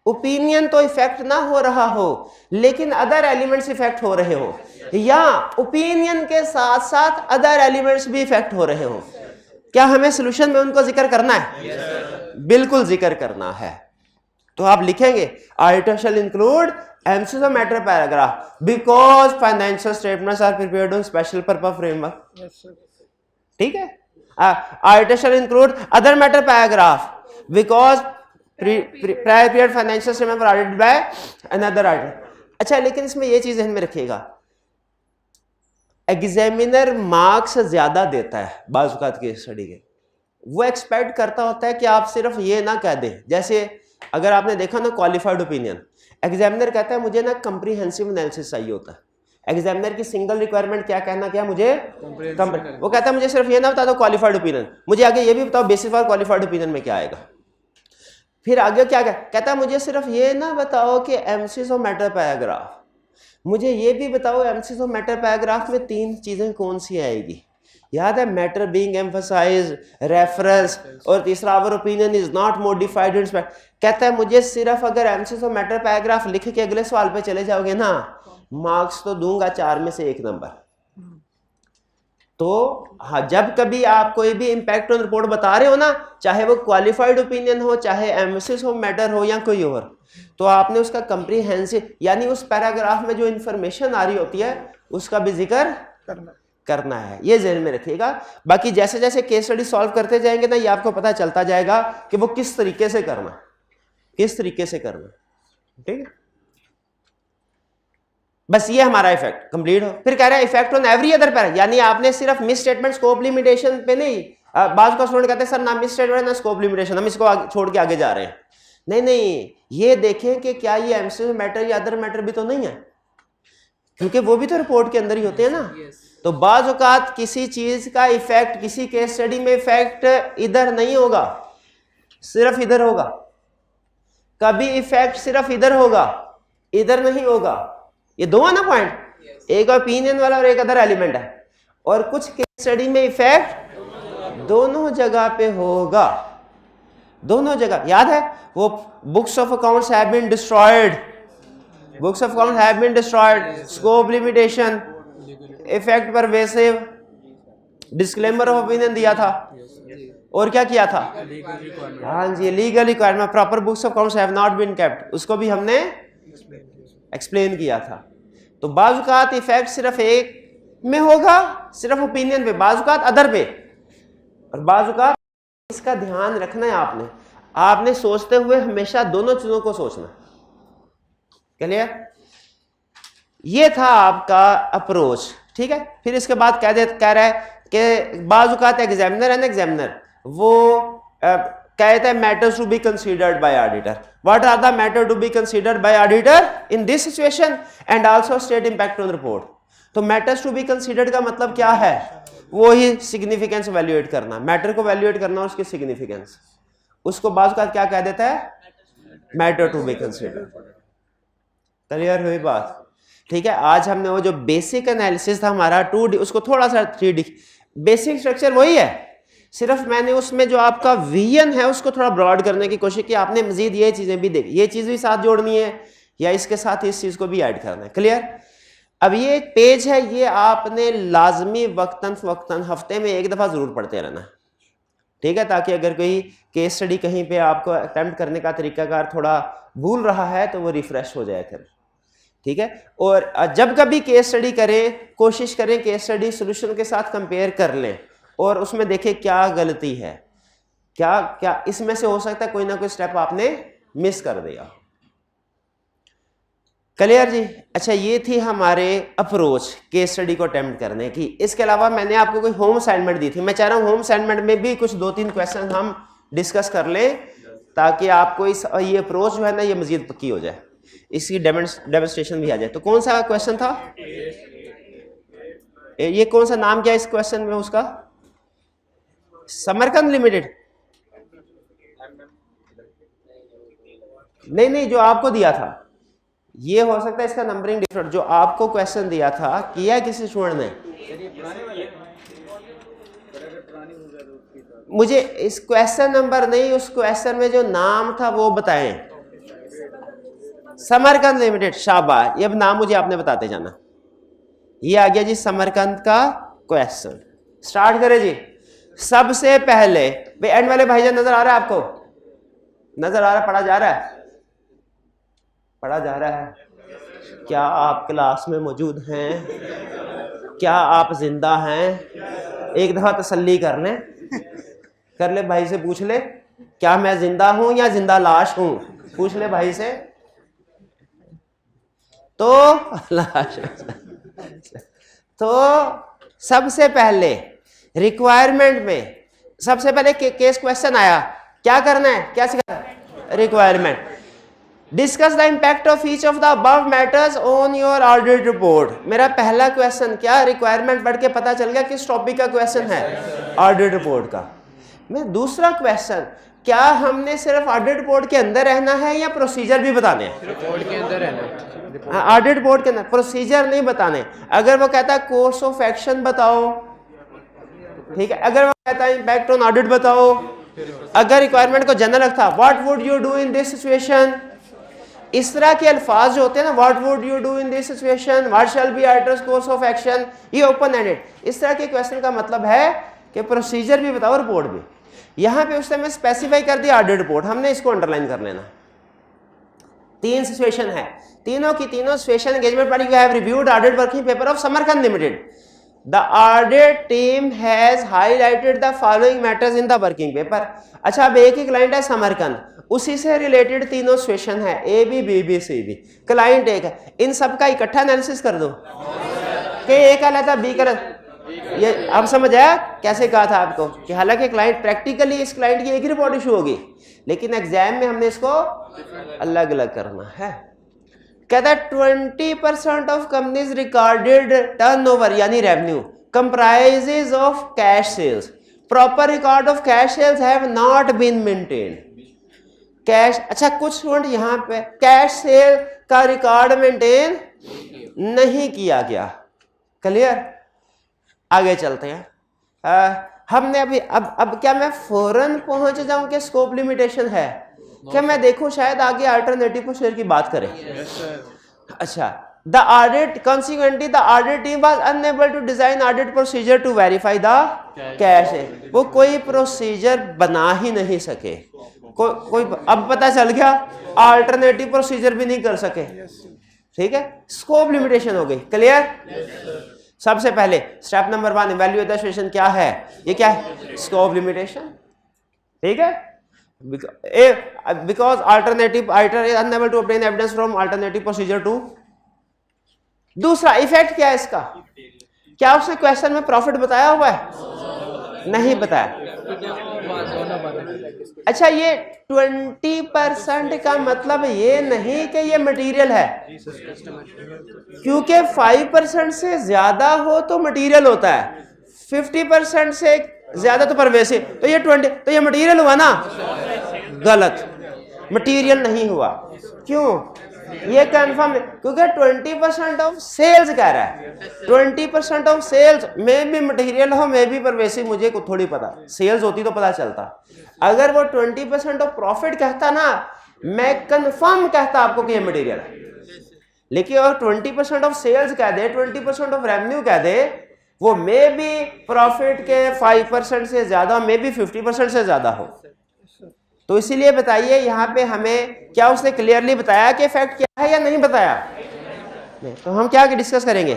ओपिनियन तो इफेक्ट ना हो रहा हो लेकिन अदर एलिमेंट्स इफेक्ट हो रहे हो, या ओपिनियन के साथ साथ अदर एलिमेंट्स भी इफेक्ट हो रहे हो? क्या हमें सॉल्यूशन में उनको जिक्र करना है? बिल्कुल जिक्र करना है। तो आप लिखेंगे article shall include MCQ of matter paragraph because financial statements are prepared on special purpose framework, ठीक है। Article shall include other matter paragraph because prior period financial statement were audited by another auditor। अच्छा, लेकिन इसमें ये चीज ध्यान में रखिएगा, एग्जामिनर मार्क्स ज्यादा देता है बाज़ औक़ात की स्टडी के। वो एक्सपेक्ट करता होता है कि आप सिर्फ ये ना कह दें, जैसे अगर आपने देखा ना क्वालिफाइड ओपिनियन, एग्जामिनर कहता है मुझे ना कंप्रीहेंसिव एनालिसिस चाहिए होता है। एग्जामिनर की सिंगल रिक्वायरमेंट क्या कहना, क्या मुझे वो कहता है मुझे सिर्फ ये ना बता दो क्वालिफाइड ओपिनियन, मुझे आगे ये भी बताओ बेसिस फॉर क्वालिफाइड ओपिनियन में क्या आएगा। फिर आगे क्या कहता है मुझे सिर्फ ये ना बताओ कि एमसीक्यू ऑफ मैटर पैराग्राफ, मुझे ये भी बताओ एमसीक्यू ऑफ मैटर पैराग्राफ में 3 चीजें कौन सी आएगी। याद है, मैटर बीइंग एम्फसाइज्ड, रेफरेंस, और तीसरा our opinion is not modified in respect. कहता है मुझे सिर्फ अगर एमसीक्यू ऑफ मैटर पैराग्राफ लिख के अगले सवाल पे चले जाओगे ना, मार्क्स तो दूंगा 4 में से 1 नंबर। तो हाँ, जब कभी आप कोई भी इंपैक्ट ऑन रिपोर्ट बता रहे हो ना, चाहे वो क्वालिफाइड ओपिनियन हो, चाहे एमसीक्यू ऑफ मैटर हो या कोई और, तो आपने उसका कंप्रीहेंसिव यानी उस पैराग्राफ में जो इंफॉर्मेशन आ रही होती है उसका भी जिक्र करना है। ये ध्यान में रखिएगा। बाकी जैसे जैसे केस स्टडी सॉल्व करते जाएंगे ना, ये आपको पता चलता जाएगा कि वो किस तरीके से करना, किस तरीके से करना, ठीक है। बस ये हमारा इफेक्ट कंप्लीट हो। फिर कह रहा है effect on every other para, यानी आपने सिर्फ मिस स्टेटमेंट स्कोप लिमिटेशन पे नहीं, बाज़ का स्टूडेंट कहते हैं सर ना मिस स्टेटमेंट ना स्कोप लिमिटेशन, हम इसको छोड़ के आगे जा रहे हैं। नहीं, ये देखें कि क्या ये एमसीक्यू मैटर या अदर मैटर भी तो नहीं है, क्योंकि वो भी तो रिपोर्ट के अंदर ही होते हैं ना। तो बाज़ औक़ात किसी चीज का इफेक्ट, किसी केस स्टडी में इफेक्ट इधर नहीं होगा, सिर्फ इधर होगा। कभी इफेक्ट सिर्फ इधर होगा, इधर नहीं होगा। ये 2 है ना पॉइंट, एक ओपिनियन वाला और एक अदर एलिमेंट है। और कुछ केस स्टडी में इफेक्ट दोनों जगह पे होगा, दोनों जगह। याद है वो books of accounts have been destroyed books of accounts have been destroyed, scope limitation, effect pervasive, disclaimer of opinion दिया था, और क्या किया था? हाँ जी, legal requirement, proper books of accounts have not been kept, उसको भी हमने एक्सप्लेन किया था। तो बाजुकात इफेक्ट सिर्फ एक में होगा, सिर्फ ओपिनियन पे, बाजुकात अदर पे, और बाजुकात इसका ध्यान रखना है आपने। आपने सोचते हुए हमेशा दोनों चीजों को सोचना। क्लियर? ये था आपका अप्रोच, ठीक है। फिर इसके बाद कह रहा है कि बाजुकात एग्जामिनर एंड एग्जामिनर वो कहता है matters to be considered by auditor. What are the matter to be considered by auditor in this situation and also state impact on report. तो मैटर्स टू बी कंसीडर्ड का मतलब क्या है? वो ही सिग्निफिकेंस वैल्यूएट करना, मैटर को वैल्यूएट करना, उसकी सिग्निफिकेंस, उसको बाजुकात क्या कह देता है? Matter to be considered. Clear हुई बात? ठीक है। आज हमने वो जो बेसिक एनालिसिस था हमारा 2D, उसको थोड़ा सा 3D, बेसिक स्ट्रक्चर वही है, सिर्फ मैंने उसमें जो आपका विजन है उसको थोड़ा ब्रॉड करने की कोशिश की। आपने मजीद ये चीजें भी देखी, ये चीज भी साथ जोड़नी है या इसके साथ इस चीज को भी ऐड करना है। क्लियर? अब ये पेज है, ये आपने लाजमी वक्तन फवक्तन हफ्ते में एक दफा जरूर पढ़ते रहना, ठीक है, ताकि अगर कोई केस स्टडी कहीं पे आपको अटेम्प्ट करने का तरीकाकार थोड़ा भूल रहा है तो वो रिफ्रेश हो जाए फिर, ठीक है। और जब कभी केस स्टडी करें, कोशिश करें केस स्टडी सॉल्यूशन के साथ कंपेयर कर लें और उसमें देखें क्या गलती है, क्या क्या इसमें से हो सकता है कोई ना कोई स्टेप आपने मिस कर दिया। क्लियर जी? अच्छा, ये थी हमारे अप्रोच केस स्टडी को अटेम्प्ट करने की। इसके अलावा मैंने आपको कोई होम असाइनमेंट दी थी, मैं चाह रहा हूँ होम असाइनमेंट में भी कुछ 2-3 क्वेश्चन हम डिस्कस कर लें ताकि आपको ये अप्रोच जो है ना ये मजीद पक्की हो जाए, इसकी डेमोन्स्ट्रेशन भी आ जाए। तो कौन सा क्वेश्चन था ये? कौन सा नाम क्या है इस क्वेश्चन में उसका? समरकंद लिमिटेड? नहीं, जो आपको दिया था ये हो सकता है इसका नंबरिंग डिफरेंट। जो आपको क्वेश्चन दिया था किया किसी स्टूडेंट ने? मुझे इस क्वेश्चन नंबर नहीं, उस क्वेश्चन में जो नाम था वो बताएं। समरकंद लिमिटेड, शाबाश। ये अब नाम मुझे आपने बताते जाना। ये आ गया जी समरकंद का क्वेश्चन। स्टार्ट करें जी। सबसे पहले भाई एंड वाले भाईजान नजर आ रहा है आपको? नजर आ रहा है? पढ़ा जा रहा है? पढ़ा जा रहा है? क्या आप क्लास में मौजूद हैं? क्या आप जिंदा हैं? एक दफा तसल्ली कर ले भाई से, पूछ ले क्या मैं जिंदा हूं या जिंदा लाश हूं, पूछ ले भाई से। तो लाश तो सबसे पहले रिक्वायरमेंट में सबसे पहले केस क्वेश्चन आया, क्या करना है, क्या सिखाना? Requirement. Discuss the impact of each of the above matters on your audit report. मेरा पहला क्वेश्चन क्या? रिक्वायरमेंट पढ़ के पता चल गया किस टॉपिक का क्वेश्चन है? ऑडिट रिपोर्ट का। मैं दूसरा क्वेश्चन, क्या हमने सिर्फ ऑडिट रिपोर्ट के अंदर रहना है या प्रोसीजर भी बताने हैं? रिपोर्ट के अंदर रहना। ऑडिट रिपोर्ट के अंदर, प्रोसीजर नहीं बताने। अगर वो कहता है कोर्स ऑफ एक्शन बताओ, ठीक है। अगर वो कहता है इम्पैक्ट ऑन ऑडिट बताओ, अगर रिक्वायरमेंट को जनरल रखता, what would you do in this situation, इस तरह के अल्फाज जो होते हैं ना, what would you do in this situation, what shall be auditors course of action, ये ओपन एंडेड। इस तरह के क्वेश्चन का मतलब है कि प्रोसीजर भी बताओ, रिपोर्ट भी। यहां पे उसने मैं स्पेसिफाई कर दिया ऑडिट रिपोर्ट, हमने इसको अंडरलाइन कर लेना। 3 सिचुएशन है, तीनों की तीनों situation engagement party have reviewed audit working paper of Samarkand limited. The audit team has highlighted the following matters in the working paper. अच्छा, अब एक ही क्लाइंट है समरकंद, उसी से रिलेटेड तीनों सिचुएशन है, A B B B C B, client एक है, इन सब का इकट्ठा एनालिसिस कर दो कि ए का लेता बी का। ये अब समझ आया कैसे कहा था आपको कि हालांकि क्लाइंट प्रैक्टिकली इस क्लाइंट की एक ही रिपोर्ट इशू होगी, लेकिन एग्जाम में हमने इसको अलग अलग करना है। कहता है 20% ऑफ कंपनीज रिकॉर्डेड टर्नओवर यानी revenue comprises of cash sales, proper record of cash sales have not been maintained. Cash, अच्छा कुछ स्टूडेंट यहाँ पे कैश सेल का रिकॉर्ड मेंटेन नहीं किया गया। क्लियर? आगे चलते हैं। हमने अभी अब क्या मैं फौरन पहुंच जाऊं कि स्कोप लिमिटेशन है? क्या मैं देखूं शायद आगे अल्टरनेटिव को शेयर की बात करें? अच्छा, the audit consequently the audit team was unable to design audit procedure to verify the cash. वो कोई प्रोसीजर बना ही नहीं सके, कोई अब पता चल गया, अल्टरनेटिव प्रोसीजर भी नहीं कर सके। ठीक है, स्कोप लिमिटेशन हो गई। क्लियर? सबसे पहले step number 1 evaluate the situation क्या है, ये क्या है, स्कोप लिमिटेशन। ठीक है, because alternative auditor is unable to obtain evidence from alternative procedure too. दूसरा इफेक्ट क्या है इसका, क्या उसने क्वेश्चन में प्रॉफिट बताया हुआ है? नहीं बताया। अच्छा, ये 20% का मतलब ये नहीं कि ये मटेरियल है, क्योंकि 5% से ज्यादा हो तो मटेरियल होता है, 50% से ज्यादा तो परवेसिव, तो ये 20, तो ये मटेरियल हुआ ना? गलत, मटेरियल नहीं हुआ। क्यों? ये कंफर्म, क्योंकि 20% ऑफ सेल्स कह रहा है। 20% ऑफ सेल्स में भी मटेरियल हो, में भी परवेसिव, मुझे को थोड़ी पता, सेल्स होती तो पता चलता। अगर वो 20% ऑफ प्रॉफिट कहता ना, मैं कंफर्म कहता आपको कि ये मटेरियल है। लेकिन अगर 20% ऑफ सेल्स कह दे, 20% ऑफ रेवेन्यू कह दे, वो मे भी प्रॉफिट के 5% से ज्यादा, मे भी 50% से ज्यादा हो। तो इसीलिए बताइए यहाँ पे हमें क्या उसने क्लियरली बताया कि इफेक्ट क्या है या नहीं बताया? नहीं। तो हम क्या डिस्कस करेंगे?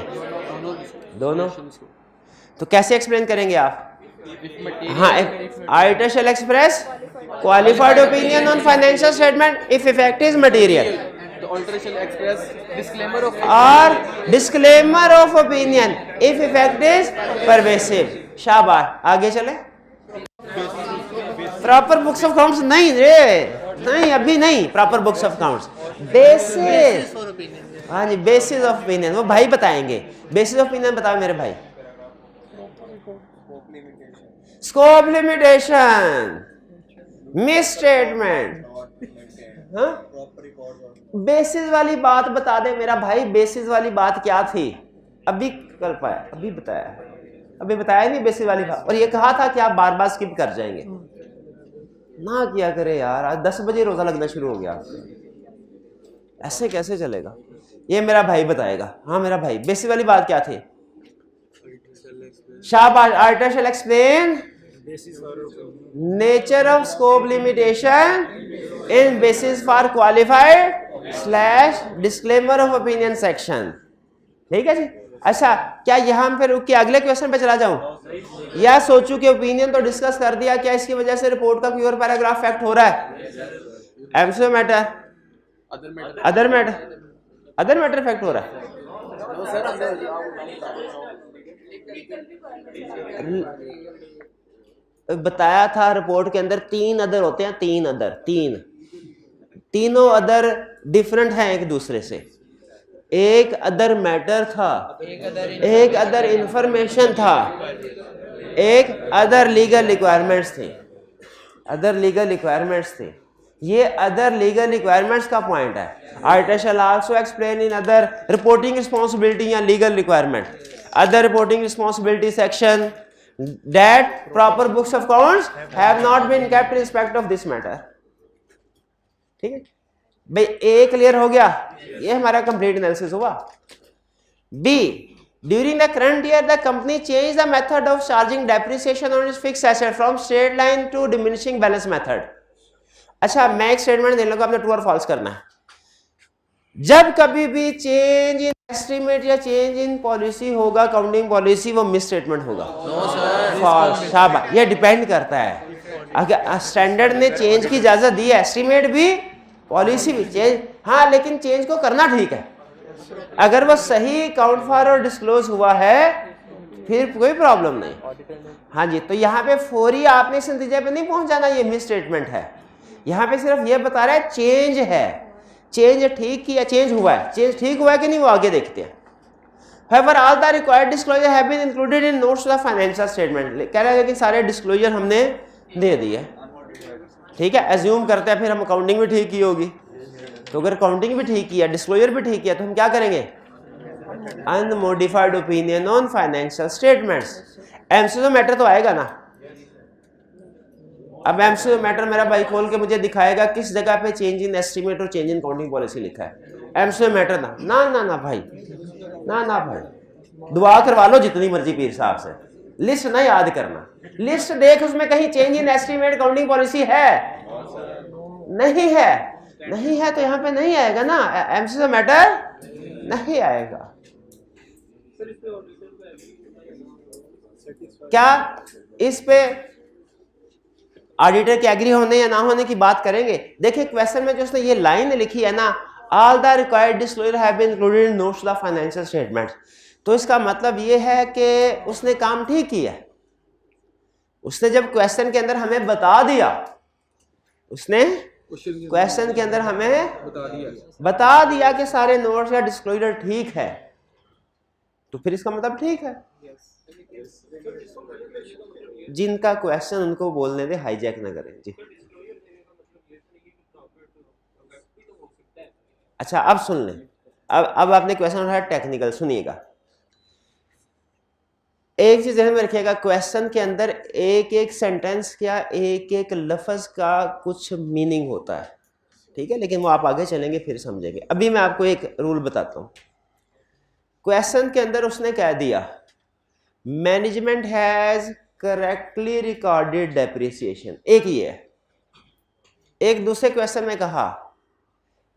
दोनों। तो कैसे एक्सप्लेन करेंगे आप? हाँ, auditor shall express qualified opinion on financial statement if effect is material, और disclaimer of opinion if effect is pervasive. शाबाश, आगे चले। प्रॉपर बुक्स ऑफ अकाउंट्स नहीं रे, नहीं अभी नहीं, proper books of accounts, basis. हाँ जी, बेसिस ऑफ ओपिनियन वो भाई बताएंगे। बेसिस ऑफ ओपिनियन बताओ मेरे भाई। Scope limitation, miss statement. हाँ, बेसिस वाली बात बता दे मेरा भाई, बेसिस वाली बात क्या थी? अभी कर पाया, अभी बताया, अभी बताया नहीं बेसिस वाली बात, और ये कहा था कि आप बार बार स्किप कर जाएंगे ना, किया करे यार। आज 10 बजे रोजा लगना शुरू हो गया, ऐसे कैसे चलेगा? ये मेरा भाई बताएगा। हाँ मेरा भाई, बेसिस वाली बात क्या थी? शाबाश, auditor shall explain nature of scope limitation in basis for qualified / disclaimer of opinion section. ठीक है जी। अच्छा, क्या यहां फिर के अगले क्वेश्चन पे चला जाऊं या सोचूं कि ओपिनियन तो डिस्कस कर दिया, क्या इसकी वजह से रिपोर्ट का कोई और पैराग्राफ फैक्ट हो रहा है? MCQ matter, other matter fact हो रहा है। बताया था रिपोर्ट के अंदर 3 अदर होते हैं, 3 अदर, तीनों अदर डिफरेंट हैं एक दूसरे से। एक अदर मैटर था, एक अदर इंफॉर्मेशन था, एक अदर लीगल रिक्वायरमेंट्स थे, अदर लीगल रिक्वायरमेंट्स थे। ये अदर लीगल रिक्वायरमेंट्स का पॉइंट है। Auditor shall also explain in other reporting responsibility या legal requirement, other reporting responsibility section that proper books of accounts have not been kept in respect of this matter। ठीक है भाई, ए क्लियर हो गया, ये हमारा कंप्लीट एनालिसिस हुआ। B, during the current year the company change the method of charging depreciation on its fixed asset from straight line to diminishing balance method. अच्छा, मैं एक स्टेटमेंट दे लूंगा, आपने ट्रू और फॉल्स करना है। जब कभी भी चेंज इन एस्टिमेट या चेंज इन पॉलिसी होगा, अकाउंटिंग पॉलिसी, वो मिस स्टेटमेंट होगा। फॉल्स। शाबाश, ये डिपेंड करता है। अगर स्टैंडर्ड ने चेंज की इजाजत दी है, एस्टिमेट भी पॉलिसी भी चेंज, हाँ लेकिन चेंज को करना ठीक है। अगर वो सही अकाउंट फॉर और डिस्क्लोज हुआ है फिर कोई प्रॉब्लम नहीं। हाँ जी, तो यहाँ पे फौरी आपने इस नतीजे पे नहीं पहुंचाना ये मिस स्टेटमेंट है। यहाँ पे सिर्फ ये बता रहा है चेंज है, चेंज ठीक किया, चेंज हुआ है, चेंज ठीक हुआ है कि नहीं वो आगे देखते हैं। However, all the required disclosure have been included in notes to the financial statement। कह रहा है कि सारे डिस्क्लोजर हमने दे दिए। ठीक है, एज्यूम करते हैं फिर हम अकाउंटिंग भी ठीक की होगी, तो अगर अकाउंटिंग भी ठीक किया, डिस्क्लोजर भी ठीक किया, तो हम क्या करेंगे? Unmodified opinion on financial statements. MCQ matter तो आएगा ना। अब एमसीक्यू मैटर मेरा भाई खोल के मुझे दिखाएगा किस जगह पे चेंज इन एस्टीमेट और चेंज इन अकाउंटिंग पॉलिसी लिखा है। एमसीक्यू मैटर ना ना ना ना भाई, ना ना भाई, दुआ करवा लो जितनी मर्जी पीर साहब से, लिस्ट ना याद करना। लिस्ट देख उसमें कहीं change in estimate counting policy है? नहीं है, नहीं है तो यहां पे नहीं आएगा ना, एमसीक्यू मैटर नहीं आएगा। क्या इस पे ऑडिटर के एग्री होने या ना होने की बात करेंगे? देखिए क्वेश्चन में जो उसने ये लाइन लिखी है ना, all the required disclosure have been included in notes the financial statement, तो इसका मतलब ये है कि उसने काम ठीक किया। उसने जब क्वेश्चन के अंदर हमें बता दिया, उसने क्वेश्चन के अंदर हमें बता दिया कि सारे नोट्स या डिस्क्लोजर ठीक है, तो फिर इसका मतलब ठीक है। जिनका क्वेश्चन उनको बोलने दे, हाईजैक ना करें जी। अच्छा अब सुन लें, अब आपने क्वेश्चन उठाया टेक्निकल, सुनिएगा। एक चीज ध्यान में रखिएगा, क्वेश्चन के अंदर एक एक सेंटेंस का, एक एक लफ्ज का कुछ मीनिंग होता है, ठीक है, लेकिन वो आप आगे चलेंगे फिर समझेंगे। अभी मैं आपको एक रूल बताता हूं। क्वेश्चन के अंदर उसने कह दिया management has correctly recorded depreciation, एक ही है। एक दूसरे क्वेश्चन में कहा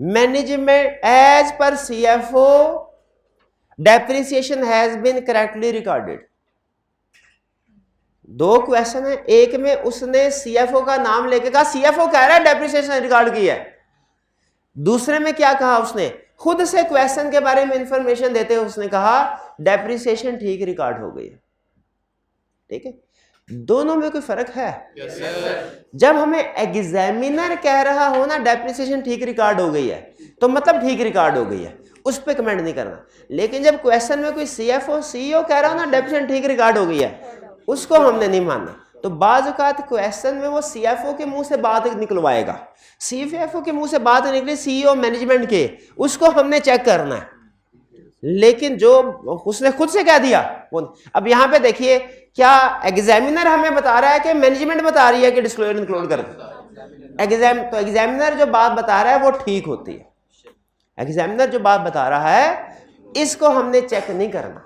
management as per CFO depreciation has been correctly recorded. दो क्वेश्चन है, एक में उसने सीएफओ का नाम लेके कहा सीएफओ कह रहा है डेप्रिसिएशन रिकॉर्ड की है, दूसरे में क्या कहा उसने, खुद से क्वेश्चन के बारे में इंफॉर्मेशन देते हुए उसने कहा डेप्रिसिएशन ठीक रिकॉर्ड हो गई है। ठीक है, दोनों में कोई फर्क है? yes, जब हमें एग्जामिनर कह रहा हो ना डेप्रिसिएशन ठीक रिकॉर्ड हो गई है, तो मतलब ठीक रिकॉर्ड हो गई है, उस पर कमेंट नहीं करना। लेकिन जब क्वेश्चन में कोई सीएफओ सीईओ कह रहा हो ना डेप्रिसिएशन ठीक रिकॉर्ड हो गई है, उसको हमने नहीं मानना। तो बाज़ औक़ात क्वेश्चन में वो सीएफओ के मुंह से बात निकलवाएगा, सीएफओ के मुंह से बात निकली सीईओ मैनेजमेंट के, उसको हमने चेक करना है। लेकिन जो उसने खुद से कह दिया वो, अब यहां पे देखिए क्या एग्जामिनर हमें बता रहा है कि मैनेजमेंट बता रही है कि डिस्क्लोजर इंक्लूड कर तो एग्जामिनर जो बात बता रहा है वो ठीक होती है। एग्जामिनर जो बात बता रहा है इसको हमने चेक नहीं करना।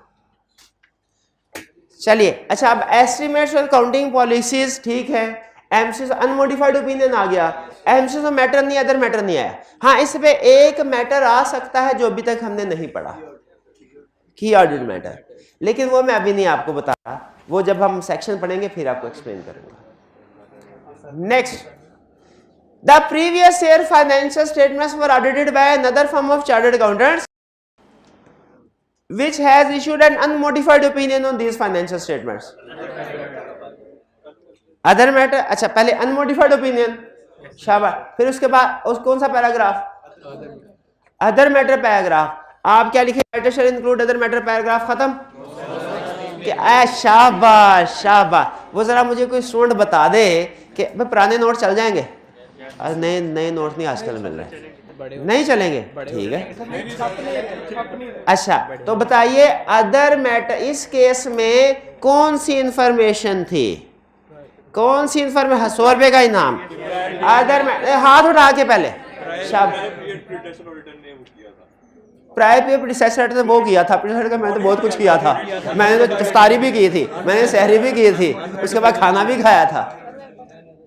चलिए अच्छा, अब एस्टिमेट्स और काउंटिंग पॉलिसीज ठीक है, एमसीक्यू अनमोडिफाइड ओपिनियन आ गया, एमसीक्यू मैटर नहीं, अदर मैटर नहीं आया। हाँ, इस पे एक मैटर आ सकता है जो अभी तक हमने नहीं पढ़ा, की ऑडिट मैटर, लेकिन वो मैं अभी नहीं आपको बता रहा, वो जब हम सेक्शन पढ़ेंगे फिर आपको एक्सप्लेन करेंगे। Next, the previous year financial statements were audited by another firm of chartered accountants which has issued an unmodified opinion on these financial statements. Other matter, अच्छा पहले unmodified opinion, शाबाश, फिर उसके बाद उस कौन सा पैराग्राफ, अदर मैटर पैराग्राफ। आप क्या लिखे, मैटर शैल इंक्लूड अदर मैटर पैराग्राफ, खत्म। शाबाश शाबाश। वो जरा मुझे कोई स्टूडेंट बता दे कि भाई पुराने नोट चल जाएंगे, नए नए नोट नहीं आजकल मिल रहे, नहीं चलेंगे, ठीक है। अच्छा तो बताइए अदर मैटर, इस केस में कौन सी इंफॉर्मेशन थी, कौन सी इंफॉर्मेशन, 100 रुपए का इनाम, अदर मैटर, हाथ उठा के पहले, प्रायर पीरियड प्रीसेसर ने वो किया था, प्रीसेसर का मैंने तो बहुत कुछ किया था, मैंने तो इफ्तारी भी की थी, मैंने सहरी भी की थी, उसके बाद खाना भी खाया था।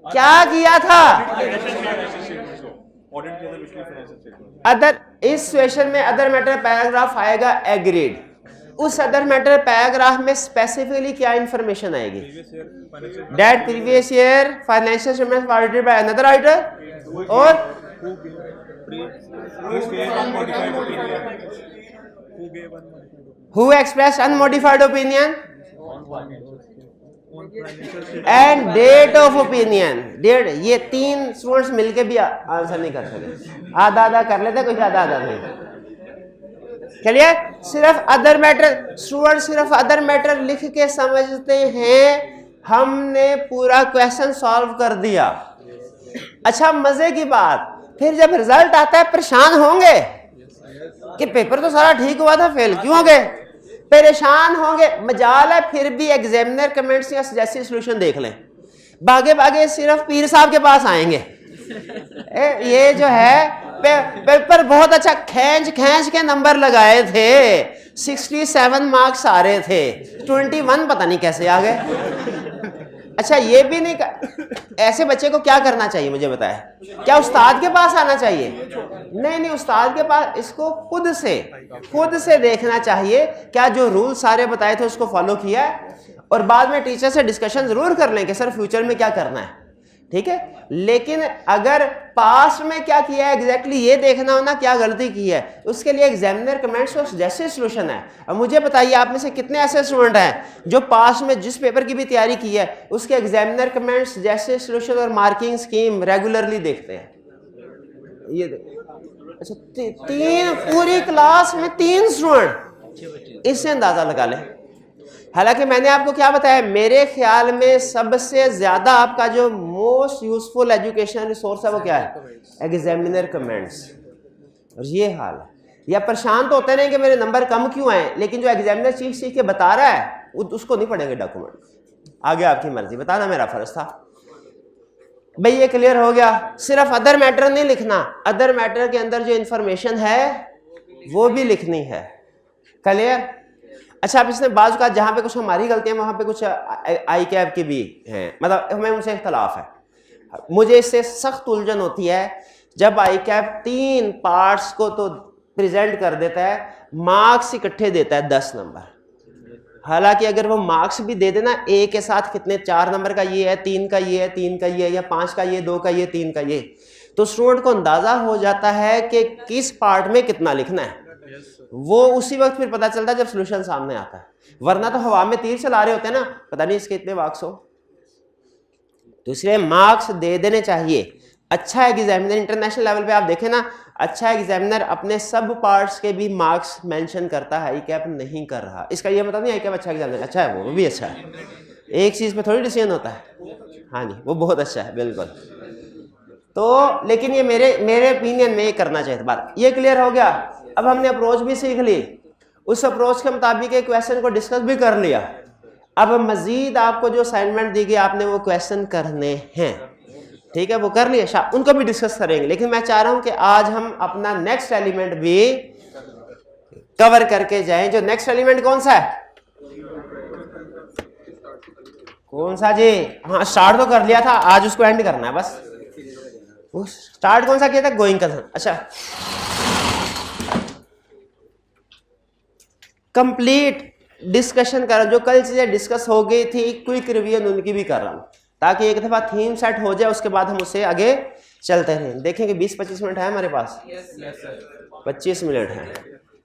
क्या किया था? अदर, इस सिचुएशन में अदर मैटर पैराग्राफ आएगा एग्रीड। उस अदर मैटर पैराग्राफ में स्पेसिफिकली क्या इंफॉर्मेशन आएगी, that previous year financial statements were audited by another auditor, और who expressed unmodified opinion and date of opinion, date. ये तीन स्टूडेंट्स मिलके भी आंसर नहीं कर सके, आधा आधा कर लेते, कोई आधा आधा नहीं। चलिए, सिर्फ अदर मैटर, स्टूडेंट सिर्फ अदर मैटर लिख के समझते हैं, हमने पूरा क्वेश्चन सॉल्व कर दिया। अच्छा मजे की बात, फिर जब रिजल्ट आता है परेशान होंगे कि पेपर तो सारा ठीक हुआ था, फेल क्यों हो गए, परेशान होंगे। मजाल है फिर भी एग्जामिनर कमेंट्स या सजेस्टेड सॉल्यूशन देख लें, भागे भागे सिर्फ पीर साहब के पास आएंगे। ये जो है पेपर बहुत अच्छा खींच खींच के नंबर लगाए थे, 67 मार्क्स आ रहे थे, 21 पता नहीं कैसे आ गए। अच्छा ये भी नहीं ऐसे बच्चे को क्या करना चाहिए मुझे बताए? क्या उस्ताद के पास आना चाहिए? नहीं, उस्ताद के पास इसको खुद से देखना चाहिए क्या जो रूल सारे बताए थे उसको फॉलो किया है, और बाद में टीचर से डिस्कशन जरूर कर लें कि सर फ्यूचर में क्या करना है, ठीक है। लेकिन अगर पास्ट में क्या किया है एग्जैक्टली ये देखना हो ना, क्या गलती की है, उसके लिए एग्जामिनर कमेंट्स और जैसे सोल्यूशन है। अब मुझे बताइए आप में से कितने ऐसे स्टूडेंट हैं जो पास्ट में जिस पेपर की भी तैयारी की है उसके एग्जामिनर कमेंट्स, जैसे सोल्यूशन और मार्किंग स्कीम रेगुलरली देखते हैं? ये अच्छा, तीन पूरी क्लास में 3 स्टूडेंट, इससे अंदाजा लगा लें। हालांकि मैंने आपको क्या बताया, मेरे ख्याल में सबसे ज्यादा आपका जो मोस्ट यूजफुल एजुकेशन रिसोर्स है वो क्या है? Examiner comments. और ये हाल है, या परेशान तो होते नहीं कि मेरे नंबर कम क्यों आए, लेकिन जो एग्जामिनर चीख के बता रहा है उसको नहीं पढ़ेंगे डॉक्यूमेंट। आगे आपकी मर्जी, बताना मेरा फर्ज था। भाई ये क्लियर हो गया। सिर्फ अदर मैटर नहीं लिखना, अदर मैटर के अंदर जो इंफॉर्मेशन है वो भी लिखनी है। क्लियर? अच्छा, अब इसने बाजू का जहां पे कुछ हमारी गलतियां वहां पे कुछ आई कैब की भी हैं, मतलब हमें उनसे इख्तलाफ है। मुझे इससे सख्त उलझन होती है जब आई कैब 3 पार्ट्स को तो प्रेजेंट कर देता है, मार्क्स इकट्ठे देता है 10 नंबर। हालांकि अगर वो मार्क्स भी दे देना ए के साथ कितने 4 नंबर का ये है, 3 का ये है, 3 का ये है, या 5 का ये, 2 का ये, 3 का ये, तो स्टूडेंट को अंदाजा हो जाता है कि किस पार्ट में कितना लिखना है। वो उसी वक्त फिर पता चलता है जब सॉल्यूशन सामने आता है, वरना तो हवा में तीर चला रहे होते हैं ना, पता नहीं इसके इतने मार्क्स हो। तो इसलिए मार्क्स दे देने चाहिए। अच्छा एग्जामिनर इंटरनेशनल लेवल पे आप देखें ना, अच्छा एग्जामिनर अपने सब पार्ट्स के भी मार्क्स मेंशन करता है, आई कैप नहीं कर रहा। इसका ये मतलब नहीं आई कैप अच्छा एग्जामिनर अच्छा है, वो भी अच्छा है, एक चीज पे थोड़ी डिसीजन होता है। हाँ जी, वो बहुत अच्छा है बिल्कुल। तो लेकिन ये मेरे ओपिनियन में ये करना चाहिए बात। ये क्लियर हो गया। अब हमने अप्रोच भी सीख ली, उस अप्रोच के मुताबिक एक क्वेश्चन को डिस्कस भी कर लिया। अब मजीद आपको जो असाइनमेंट दी गई आपने वो क्वेश्चन करने हैं, ठीक है, वो कर लिया, उनको भी डिस्कस करेंगे। लेकिन मैं चाह रहा हूं कि आज हम अपना नेक्स्ट एलिमेंट भी कवर करके जाएं। जो नेक्स्ट एलिमेंट कौन सा है? कौन सा जी? हाँ, स्टार्ट तो कर लिया था, आज उसको एंड करना है बस। वो स्टार्ट कौन सा किया था? Going concern. अच्छा, कंप्लीट डिस्कशन कर, जो कल चीजें डिस्कस हो गई थी क्विक रिवीजन उनकी भी कर रहा हूं, ताकि एक दफा थीम सेट हो जाए, उसके बाद हम उससे आगे चलते रहें। देखेंगे 20-25 मिनट है हमारे पास। 25 मिनट है,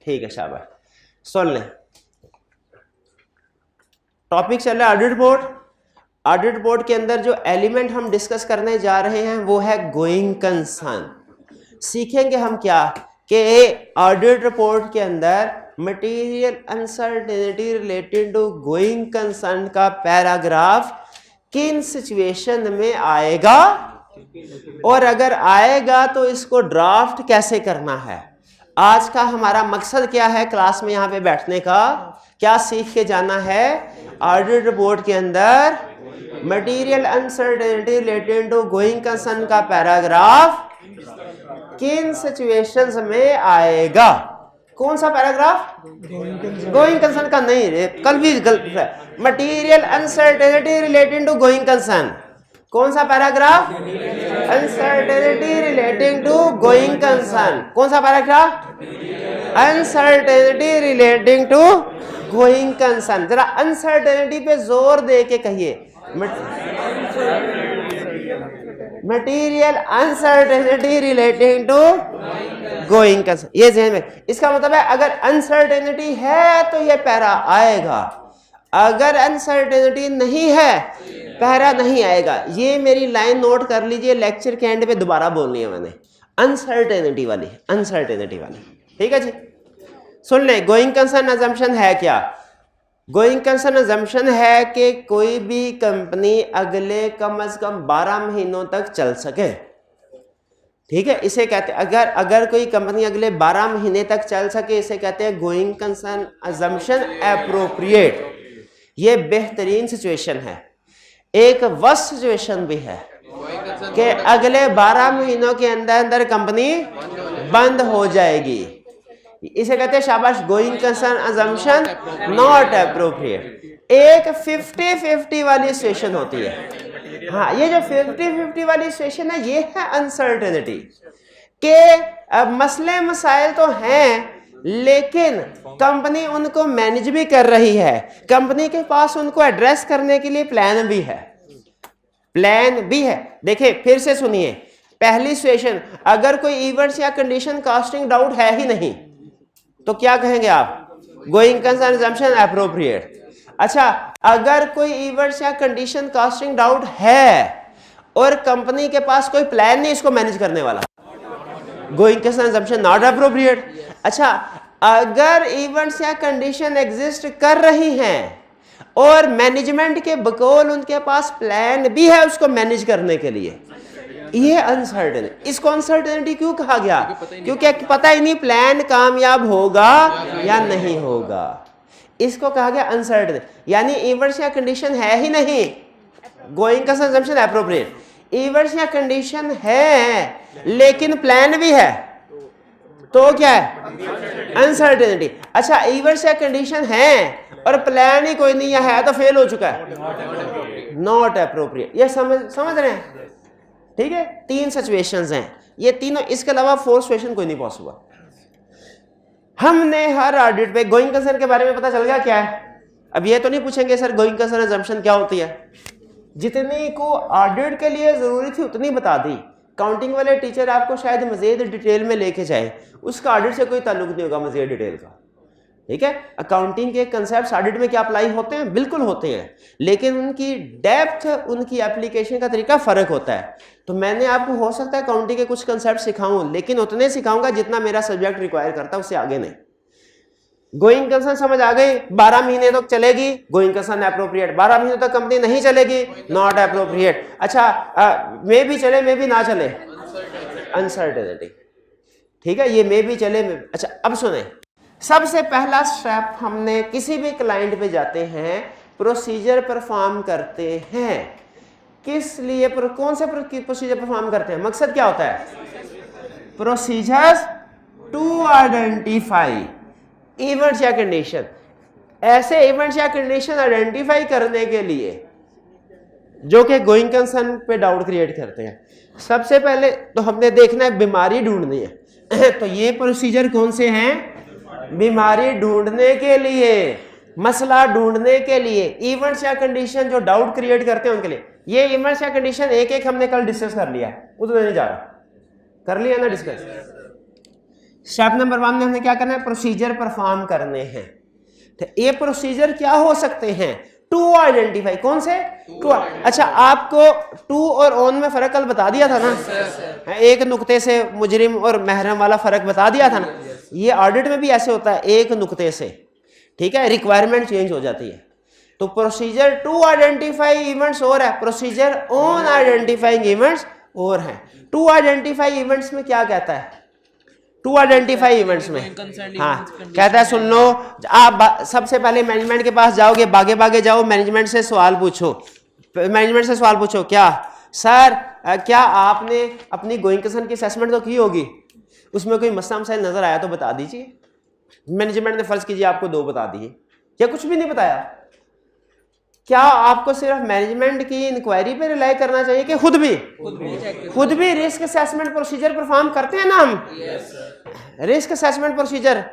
ठीक है, शाबाश। सुन लें, टॉपिक चल रहा है ऑडिट रिपोर्ट। ऑडिट रिपोर्ट के अंदर जो एलिमेंट हम डिस्कस करने जा रहे हैं वो है गोइंग कंसर्न। सीखेंगे हम क्या कि ऑडिट रिपोर्ट के अंदर material uncertainty related to going concern का पैराग्राफ किन सिचुएशन में आएगा, और अगर आएगा तो इसको ड्राफ्ट कैसे करना है। आज का हमारा मकसद क्या है क्लास में यहाँ पे बैठने का, क्या सीख के जाना है? ऑडिट रिपोर्ट के अंदर material uncertainty related to going concern का पैराग्राफ किन सिचुएशंस में आएगा। कौन सा पैराग्राफ? गोइंग कंसर्न का नहीं, कल भी material uncertainty relating to going concern. कौन सा paragraph? Uncertainty relating to going concern. कौन सा paragraph? Uncertainty relating to going concern. जरा अनसर्टेनिटी पे जोर दे के कहिए, material uncertainty relating to going concern. ये ज़हन में, इसका मतलब है अगर अनसर्टेनिटी है तो ये पैरा आएगा, अगर अनसर्टेनिटी नहीं है पैरा नहीं आएगा। ये मेरी लाइन नोट कर लीजिए, लेक्चर के एंड पे दोबारा बोलनी है मैंने, अनसर्टेनिटी वाली, अनसर्टेनिटी वाली, ठीक है जी। सुन ले, गोइंग कंसर्न अजम्पशन है क्या? गोइंग कंसर्न अजम्पशन है कि कोई भी कंपनी अगले कम से कम 12 महीनों तक चल सके, ठीक है। इसे कहते हैं अगर कोई कंपनी अगले 12 महीने तक चल सके, इसे कहते हैं गोइंग कंसर्न अजम्पशन एप्रोप्रिएट। ये बेहतरीन सिचुएशन है। एक वर्स्ट सिचुएशन भी है कि अगले 12 महीनों के अंदर अंदर कंपनी बंद हो जाएगी। इसे कहते हैं शाबाश, going concern assumption not appropriate. एक 50-50 वाली सिचुएशन होती है। हाँ, ये जो 50-50 वाली सिचुएशन है ये है अनसर्टेनिटी के मसले मसाइल तो हैं लेकिन कंपनी उनको मैनेज भी कर रही है, कंपनी के पास उनको एड्रेस करने के लिए प्लान भी है, प्लान भी है। देखिए फिर से सुनिए, पहली सिचुएशन, अगर कोई इवेंट्स या कंडीशन कास्टिंग डाउट है ही नहीं तो क्या कहेंगे आप? Going concern assumption appropriate. अच्छा, अगर कोई इवेंट्स या कंडीशन कास्टिंग डाउट है और कंपनी के पास कोई प्लान नहीं इसको मैनेज करने वाला, going concern assumption not appropriate. अच्छा, अगर इवेंट्स या कंडीशन एग्जिस्ट कर रही हैं और मैनेजमेंट के बकौल उनके पास प्लान भी है उसको मैनेज करने के लिए, ये अनसर्टेन। इसको अनसर्टेनिटी क्यों कहा गया? क्योंकि पता ही नहीं प्लान कामयाब होगा या नहीं होगा, इसको कहा गया अनसर्टेन। यानी इवेंट्स या कंडीशन है ही नहीं, going concern assumption appropriate. Events या कंडीशन है लेकिन प्लान भी है तो क्या है? अनसर्टेनिटी। अच्छा, इवेंट्स या कंडीशन है और प्लान ही कोई नहीं है तो फेल हो चुका है, नॉट एप्रोप्रिएट। ये समझ रहे हैं? ठीक है, 3 सिचुएशंस हैं ये तीनों, इसके अलावा 4th सिचुएशन कोई नहीं पॉसिबल। हमने हर ऑडिट पे गोइंग कंसर्न के बारे में पता चल गया क्या है। अब ये तो नहीं पूछेंगे सर गोइंग कंसर्न अजम्पशन क्या होती है, जितनी को ऑडिट के लिए जरूरी थी उतनी बता दी। काउंटिंग वाले टीचर आपको शायद मजीद डिटेल में लेके जाए, उसका ऑडिट से कोई ताल्लुक नहीं होगा मजीद डिटेल का। ठीक है, अकाउंटिंग के कंसेप्ट ऑडिट में क्या अप्लाई होते हैं? बिल्कुल होते हैं, लेकिन उनकी डेप्थ, उनकी एप्लीकेशन का तरीका फर्क होता है। तो मैंने आपको हो सकता है अकाउंटिंग के कुछ कंसेप्ट सिखाऊं, लेकिन उतने सिखाऊंगा जितना मेरा सब्जेक्ट रिक्वायर करता है, उससे आगे नहीं। गोइंग कंसर्न समझ आ गई? 12 महीने तक चलेगी, गोइंग कंसर्न एप्रोप्रिएट। 12 महीने तक कंपनी नहीं चलेगी, नॉट एप्रोप्रिएट। अच्छा, मे भी चले मे भी ना चले, अनसर्टेनिटी। ठीक है, ये मे भी चले अच्छा, अब सुने, सबसे पहला स्टेप, हमने किसी भी क्लाइंट पे जाते हैं, प्रोसीजर परफॉर्म करते हैं। किस लिए कौन से प्रोसीजर परफॉर्म करते हैं? मकसद क्या होता है? प्रोसीजर्स टू आइडेंटिफाई इवेंट्स या कंडीशन। ऐसे इवेंट्स या कंडीशन आइडेंटिफाई करने के लिए जो कि गोइंग कंसर्न पे डाउट क्रिएट करते हैं। सबसे पहले तो हमने देखना है बीमारी ढूंढनी है तो ये प्रोसीजर कौन से हैं? बीमारी ढूंढने के लिए, मसला ढूंढने के लिए, इवेंट्स या कंडीशन जो डाउट क्रिएट करते हैं उनके लिए। ये इवेंट्स या कंडीशन एक एक हमने कल डिस्कस कर लिया, उधर नहीं जा रहा, कर लिया ना डिस्कस। स्टेप नंबर 1 में हमने क्या करना है? प्रोसीजर परफॉर्म करने हैं। तो ये प्रोसीजर क्या हो सकते हैं? To identify. कौन से? टू। अच्छा, आपको टू और ऑन में फर्क कल बता दिया था ना, एक नुक्ते से मुजरिम और महरम वाला फर्क बता दिया था ना। ये ऑडिट में भी ऐसे होता है, एक नुक्ते से, ठीक है, रिक्वायरमेंट चेंज हो जाती है। तो प्रोसीजर टू आइडेंटिफाई इवेंट्स और है, प्रोसीजर ऑन आइडेंटिफाइंग इवेंट्स और है। टू आइडेंटिफाई इवेंट्स में क्या कहता है? टू आइडेंटिफाई इवेंट्स में हाँ कहता है, सुन लो, आप सबसे पहले मैनेजमेंट के पास जाओगे, भागे भागे जाओ, मैनेजमेंट से सवाल पूछो, मैनेजमेंट से सवाल पूछो, क्या सर क्या आपने अपनी गोइंग कंसर्न की असेसमेंट तो की होगी, उसमें कोई मसला मसाइल नजर आया तो बता दीजिए। मैनेजमेंट ने फर्ज कीजिए आपको 2 बता दिए या कुछ भी नहीं बताया, क्या आपको सिर्फ मैनेजमेंट की इंक्वायरी पे रिलाई करना चाहिए कि खुद भी रिस्क असेसमेंट प्रोसीजर परफॉर्म करते हैं ना हम? Risk assessment procedure,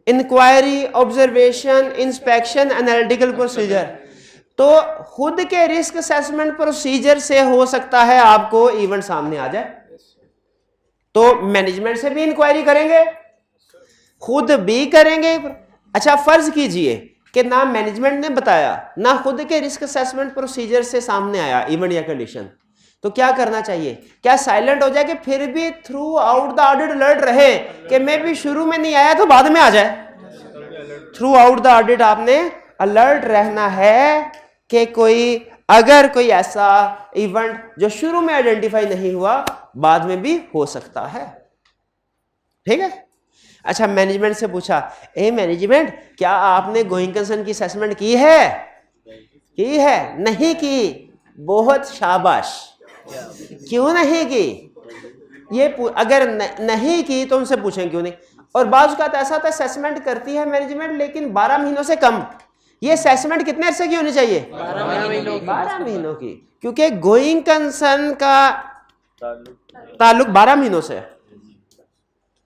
inquiry, observation, inspection, analytical procedure. तो खुद के रिस्क असेसमेंट प्रोसीजर से हो सकता है आपको इवेंट सामने आ जाए, तो मैनेजमेंट से भी इंक्वायरी करेंगे, खुद भी करेंगे। अच्छा, फर्ज कीजिए कि ना मैनेजमेंट ने बताया ना खुद के रिस्क असेसमेंट प्रोसीजर से सामने आया इवेंट या कंडीशन, तो क्या करना चाहिए? क्या साइलेंट हो जाए कि फिर भी through out the audit alert रहे कि मैं भी शुरू में नहीं आया तो बाद में आ जाए? थ्रू आउट द ऑडिट आपने अलर्ट रहना है कि अगर कोई ऐसा इवेंट जो शुरू में आइडेंटिफाई नहीं हुआ बाद में भी हो सकता है। ठीक है। अच्छा, मैनेजमेंट से पूछा, ए मैनेजमेंट क्या आपने गोइंग कंसर्न की असेसमेंट की है? नहीं की, बहुत शाबाश। क्यों नहीं की? ये अगर नहीं की तो उनसे पूछें क्यों नहीं। और बाज़ का ऐसा होता है असेसमेंट करती है मैनेजमेंट लेकिन 12 महीनों से कम। ये असेसमेंट कितने अरसे की होनी चाहिए? 12 महीनों की, क्योंकि गोइंग कंसर्न का ताल्लुक 12 महीनों से,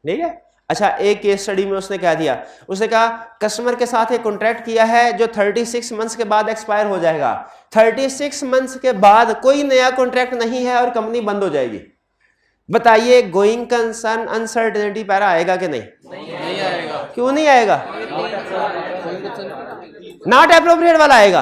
ठीक है। अच्छा, एक केस स्टडी में उसने क्या दिया, उसने कहा कस्टमर के साथ एक कॉन्ट्रैक्ट किया है जो 36 मंथ्स के बाद एक्सपायर हो जाएगा। 36 मंथ्स के बाद कोई नया कॉन्ट्रैक्ट नहीं है और कंपनी बंद हो जाएगी। बताइए गोइंग कंसर्न अनसर्टेनिटी पैरा आएगा कि नहीं? नहीं आएगा। क्यों नहीं आएगा? नॉट एप्रोप्रिएट वाला आएगा।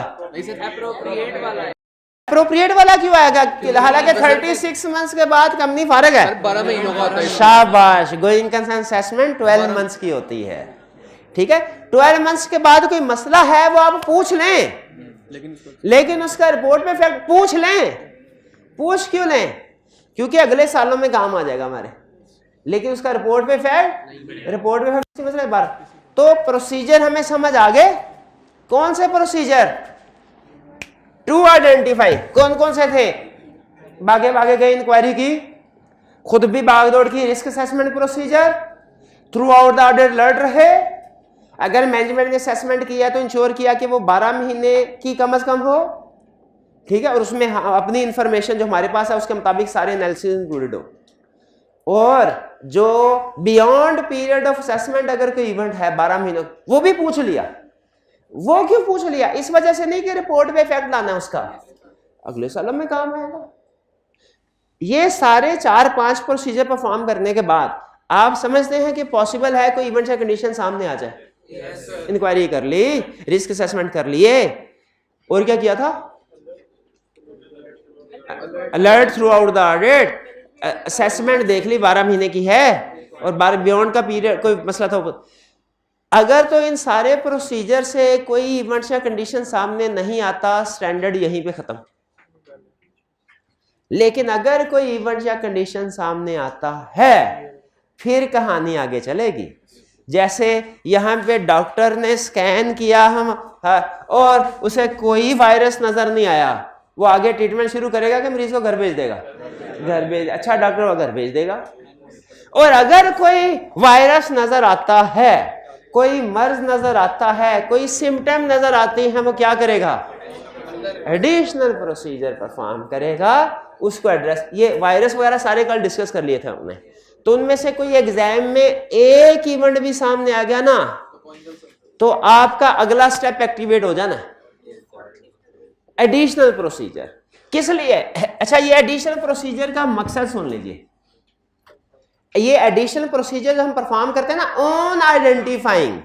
एप्रोप्रिएट वाला क्यों आएगा? हालांकि 36 मंथ्स के बाद कंपनी फारग है। 12 महीनों का होता है। शाबाश, गोइंग कंसर्न असेसमेंट 12 मंथ्स की होती है, ठीक है। 12 मंथ्स के बाद कोई मसला है वो आप पूछ लें, लेकिन उसका रिपोर्ट पे फैक्ट पूछ लें। पूछ क्यों लें? क्योंकि अगले सालों में काम आ जाएगा हमारे, लेकिन उसका रिपोर्ट पे फैक्ट, रिपोर्ट पे फैक्ट मसला बार। तो प्रोसीजर हमें समझ आ गए। कौन से प्रोसीजर? टू आइडेंटिफाई कौन कौन से थे? भागे भागे गए, इंक्वायरी की, खुद भी भागदौड़ की, risk assessment procedure, through out the audit alert रहे। अगर मैनेजमेंट ने असेसमेंट किया तो इंश्योर किया कि वो 12 महीने की कम से कम हो, ठीक है, और उसमें अपनी इंफॉर्मेशन जो हमारे पास है उसके मुताबिक सारे एनालिसिस इंक्लूडेड हो। और जो बियॉन्ड पीरियड ऑफ असेसमेंट अगर कोई इवेंट है 12 महीनों, वो भी पूछ लिया। वो क्यों पूछ लिया? इस वजह से नहीं कि रिपोर्ट पे इफेक्ट लाना है उसका, अगले सालों में काम आएगा। ये सारे 4-5 प्रोसीजर परफॉर्म करने के बाद आप समझते हैं कि पॉसिबल है कोई इवेंट या कंडीशन सामने आ जाए। इंक्वायरी कर ली, रिस्क असेसमेंट कर लिए, और क्या किया था? Alert through out the audit, assessment देख ली 12 महीने की है, और बियॉन्ड का पीरियड कोई मसला था। अगर तो इन सारे प्रोसीजर से कोई इवेंट्स या कंडीशन सामने नहीं आता, स्टैंडर्ड यहीं पे खत्म। लेकिन अगर कोई इवेंट या कंडीशन सामने आता है, फिर कहानी आगे चलेगी। जैसे यहां पे डॉक्टर ने स्कैन किया हम और उसे कोई वायरस नजर नहीं आया, वो आगे ट्रीटमेंट शुरू करेगा कि मरीज को घर भेज देगा? घर भेज, अच्छा डॉक्टर वो घर भेज देगा। और अगर कोई वायरस नजर आता है, कोई मर्ज नजर आता है, कोई सिम्टम नजर आते हैं, वो क्या करेगा? एडिशनल प्रोसीजर परफॉर्म करेगा, उसको एड्रेस। ये वायरस वगैरह सारे कल डिस्कस कर लिए थे हमने। तो उनमें से कोई एग्जाम में एक इवेंट भी सामने आ गया ना, तो आपका अगला स्टेप एक्टिवेट हो जाना, एडिशनल प्रोसीजर। किस लिए? अच्छा, ये एडिशनल प्रोसीजर का मकसद सुन लीजिए। ये एडिशनल प्रोसीजर हम परफॉर्म करते हैं ना, ऑन आइडेंटिफाइंग,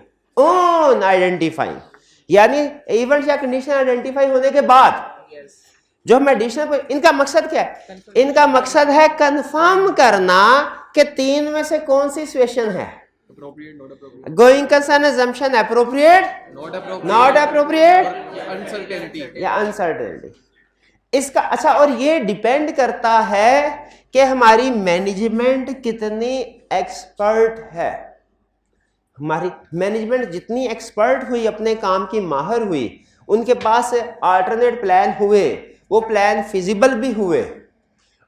यानी इवेंट या कंडीशन आइडेंटिफाई होने के बाद जो हम एडिशनल, इनका मकसद क्या है? इनका मकसद है कंफर्म करना कि 3 में से कौन सी सिचुएशन है। Going concern assumption, appropriate, not appropriate या अनसर्टेनिटी। इसका अच्छा, और ये डिपेंड करता है कि हमारी मैनेजमेंट कितनी एक्सपर्ट है। हमारी मैनेजमेंट जितनी एक्सपर्ट हुई, अपने काम की माहिर हुई, उनके पास अल्टरनेट प्लान हुए, वो प्लान फिजिबल भी हुए,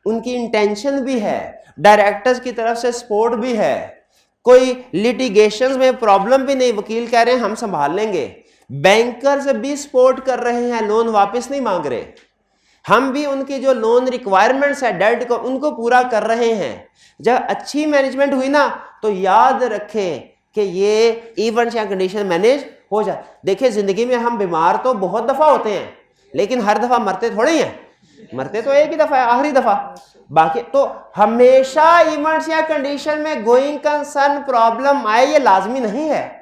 उनकी इंटेंशन भी है, डायरेक्टर्स की तरफ से सपोर्ट भी है, कोई लिटिगेशंस में प्रॉब्लम भी नहीं, वकील कह रहे हैं हम संभाल लेंगे, बैंकर्स भी सपोर्ट कर रहे हैं, लोन वापस नहीं मांग रहे, हम भी उनकी जो लोन रिक्वायरमेंट्स है डेट को उनको पूरा कर रहे हैं। जब अच्छी मैनेजमेंट हुई ना, तो याद रखें कि ये इवेंट्स या कंडीशन मैनेज हो जाए। देखिए, जिंदगी में हम बीमार तो बहुत दफा होते हैं, लेकिन हर दफा मरते थोड़े ही हैं, मरते तो एक ही दफा है, आखिरी दफा। बाकी तो हमेशा इवेंट्स या कंडीशन में गोइंग कंसर्न प्रॉब्लम आए, ये लाजमी नहीं है।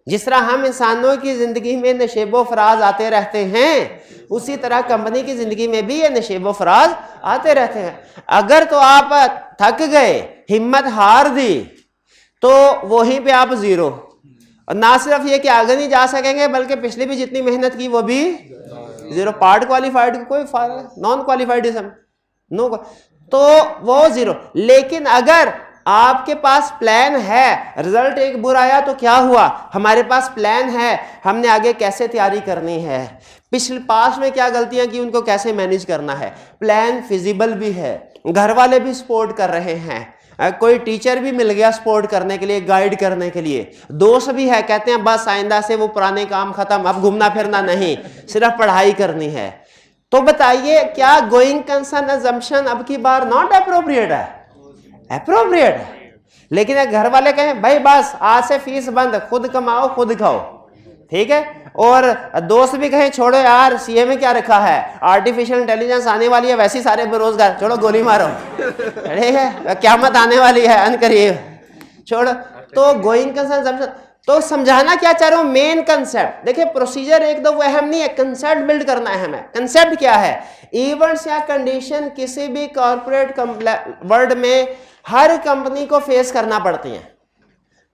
जिस तरह हम इंसानों की जिंदगी में नशेबो फराज आते रहते हैं, उसी तरह कंपनी की जिंदगी में भी ये नशेबो फराज आते रहते हैं। अगर तो आप थक गए, हिम्मत हार दी, तो वहीं पे आप जीरो, और ना सिर्फ ये कि आगे नहीं जा सकेंगे, बल्कि पिछली भी जितनी मेहनत की वो भी जीरो। पार्ट क्वालिफाइड को कोई फायदा, नॉन क्वालिफाइड नो, तो वो जीरो। लेकिन अगर आपके पास प्लान है, रिजल्ट एक बुरा आया तो क्या हुआ, हमारे पास प्लान है, हमने आगे कैसे तैयारी करनी है, पिछले पास में क्या गलतियां की उनको कैसे मैनेज करना है, प्लान फिजिबल भी है, घर वाले भी सपोर्ट कर रहे हैं, कोई टीचर भी मिल गया सपोर्ट करने के लिए, गाइड करने के लिए, दोस्त भी है, कहते हैं बस आइंदा से वो पुराने काम खत्म, अब घूमना फिरना नहीं, सिर्फ पढ़ाई करनी है, तो बताइए क्या गोइंग कंसर्न अजम्पशन अब की बार नॉट अप्रोप्रिएट है? अप्रोप्रिएट है। लेकिन अगर घर वाले कहें भाई बस आज से फीस बंद, खुद कमाओ खुद खाओ, ठीक है, और दोस्त भी कहें छोड़ो यार सीए में क्या रखा है, आर्टिफिशियल इंटेलिजेंस आने वाली है, वैसे ही सारे बेरोजगार, छोड़ो गोली मारो, ठीक है, क़यामत आने वाली है अनकरीब, छोड़ो। तो गोइंग कंसर्न, तो समझाना क्या चाह रहा हूं, मेन कंसेप्ट देखिए, प्रोसीजर एक दो वो अहम नहीं है, कंसेप्ट बिल्ड करना अहम है। कंसेप्ट क्या है, इवेंट्स या कंडीशन किसी भी कॉर्पोरेट वर्ल्ड में हर कंपनी को फेस करना पड़ती हैं,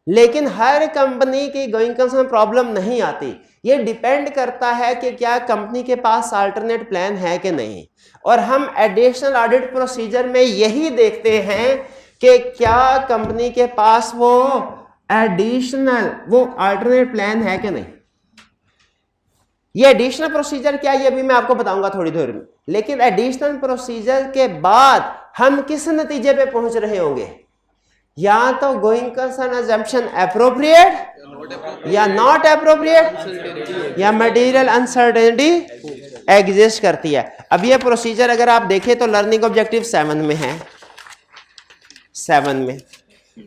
लेकिन हर कंपनी की गोइंग कंसर्न प्रॉब्लम नहीं आती। ये डिपेंड करता है कि क्या कंपनी के पास अल्टरनेट प्लान है कि नहीं, और हम एडिशनल ऑडिट प्रोसीजर में यही देखते हैं कि क्या कंपनी के पास वो एडिशनल वो अल्टरनेट प्लान है कि नहीं। ये एडिशनल प्रोसीजर क्या है ये भी मैं आपको बताऊंगा थोड़ी देर में, लेकिन एडिशनल प्रोसीजर के बाद हम किस नतीजे पे पहुंच रहे होंगे, या तो गोइंग कंसर्न अजम्पशन अप्रोप्रिएट या नॉट अप्रोप्रिएट, या मटेरियल अनसर्टेनिटी एग्जिस्ट करती है। अब ये प्रोसीजर अगर आप देखें तो लर्निंग ऑब्जेक्टिव 7 में है, 7 में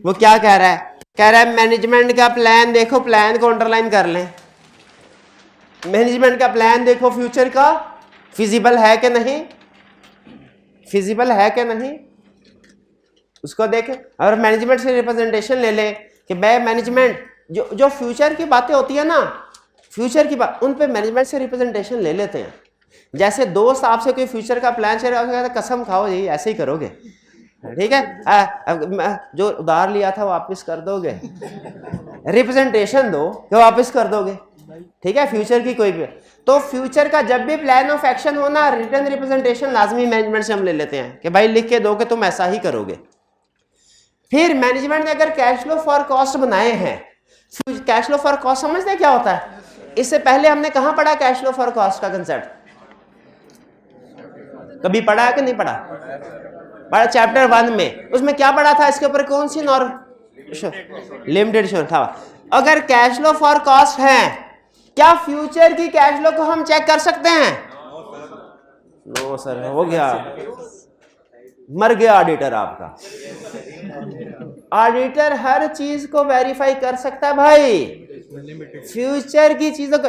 वो क्या कह रहा है, कह रहा है मैनेजमेंट का प्लान देखो, प्लान को अंडरलाइन कर लें, मैनेजमेंट का प्लान देखो फ्यूचर का फिजिबल है कि नहीं, फिजिबल है कि नहीं उसको देखें, और मैनेजमेंट से रिप्रेजेंटेशन ले लें कि भाई मैनेजमेंट जो फ्यूचर की बातें होती है ना, फ्यूचर की बात उन पे मैनेजमेंट से रिप्रेजेंटेशन ले लेते हैं। जैसे दोस्त आपसे कोई फ्यूचर का प्लान शेयर करेगा, कसम खाओ जी ऐसे ही करोगे, ठीक है, जो उधार लिया था वापस कर दोगे, रिप्रेजेंटेशन दो कि वापस कर दोगे, ठीक है, फ्यूचर की कोई भी। तो फ्यूचर का जब भी प्लान ऑफ एक्शन होना, रिटर्न रिप्रेजेंटेशन लाजमी मैनेजमेंट से हम ले लेते हैं कि भाई लिख के दो कि तुम ऐसा ही करोगे। फिर मैनेजमेंट ने अगर कैश फ्लो फॉर कॉस्ट बनाए हैं, कैश फ्लो फॉर कॉस्ट समझते क्या होता है, इससे पहले हमने कहां पढ़ा कैश फ्लो फॉर कॉस्ट का कंसेप्ट, कभी पढ़ा है कि नहीं पढ़ा, पढ़ा चैप्टर 1 में, उसमें क्या पढ़ा था, इसके ऊपर कौन सी लिमिटेड श्योर था। अगर कैश फ्लो फॉर कॉस्ट है, क्या फ्यूचर की कैश फ्लो को हम चेक कर सकते हैं? नो सर, हो गया, मर गया ऑडिटर आपका। ऑडिटर हर चीज को वेरीफाई कर सकता है भाई, फ्यूचर की चीजों को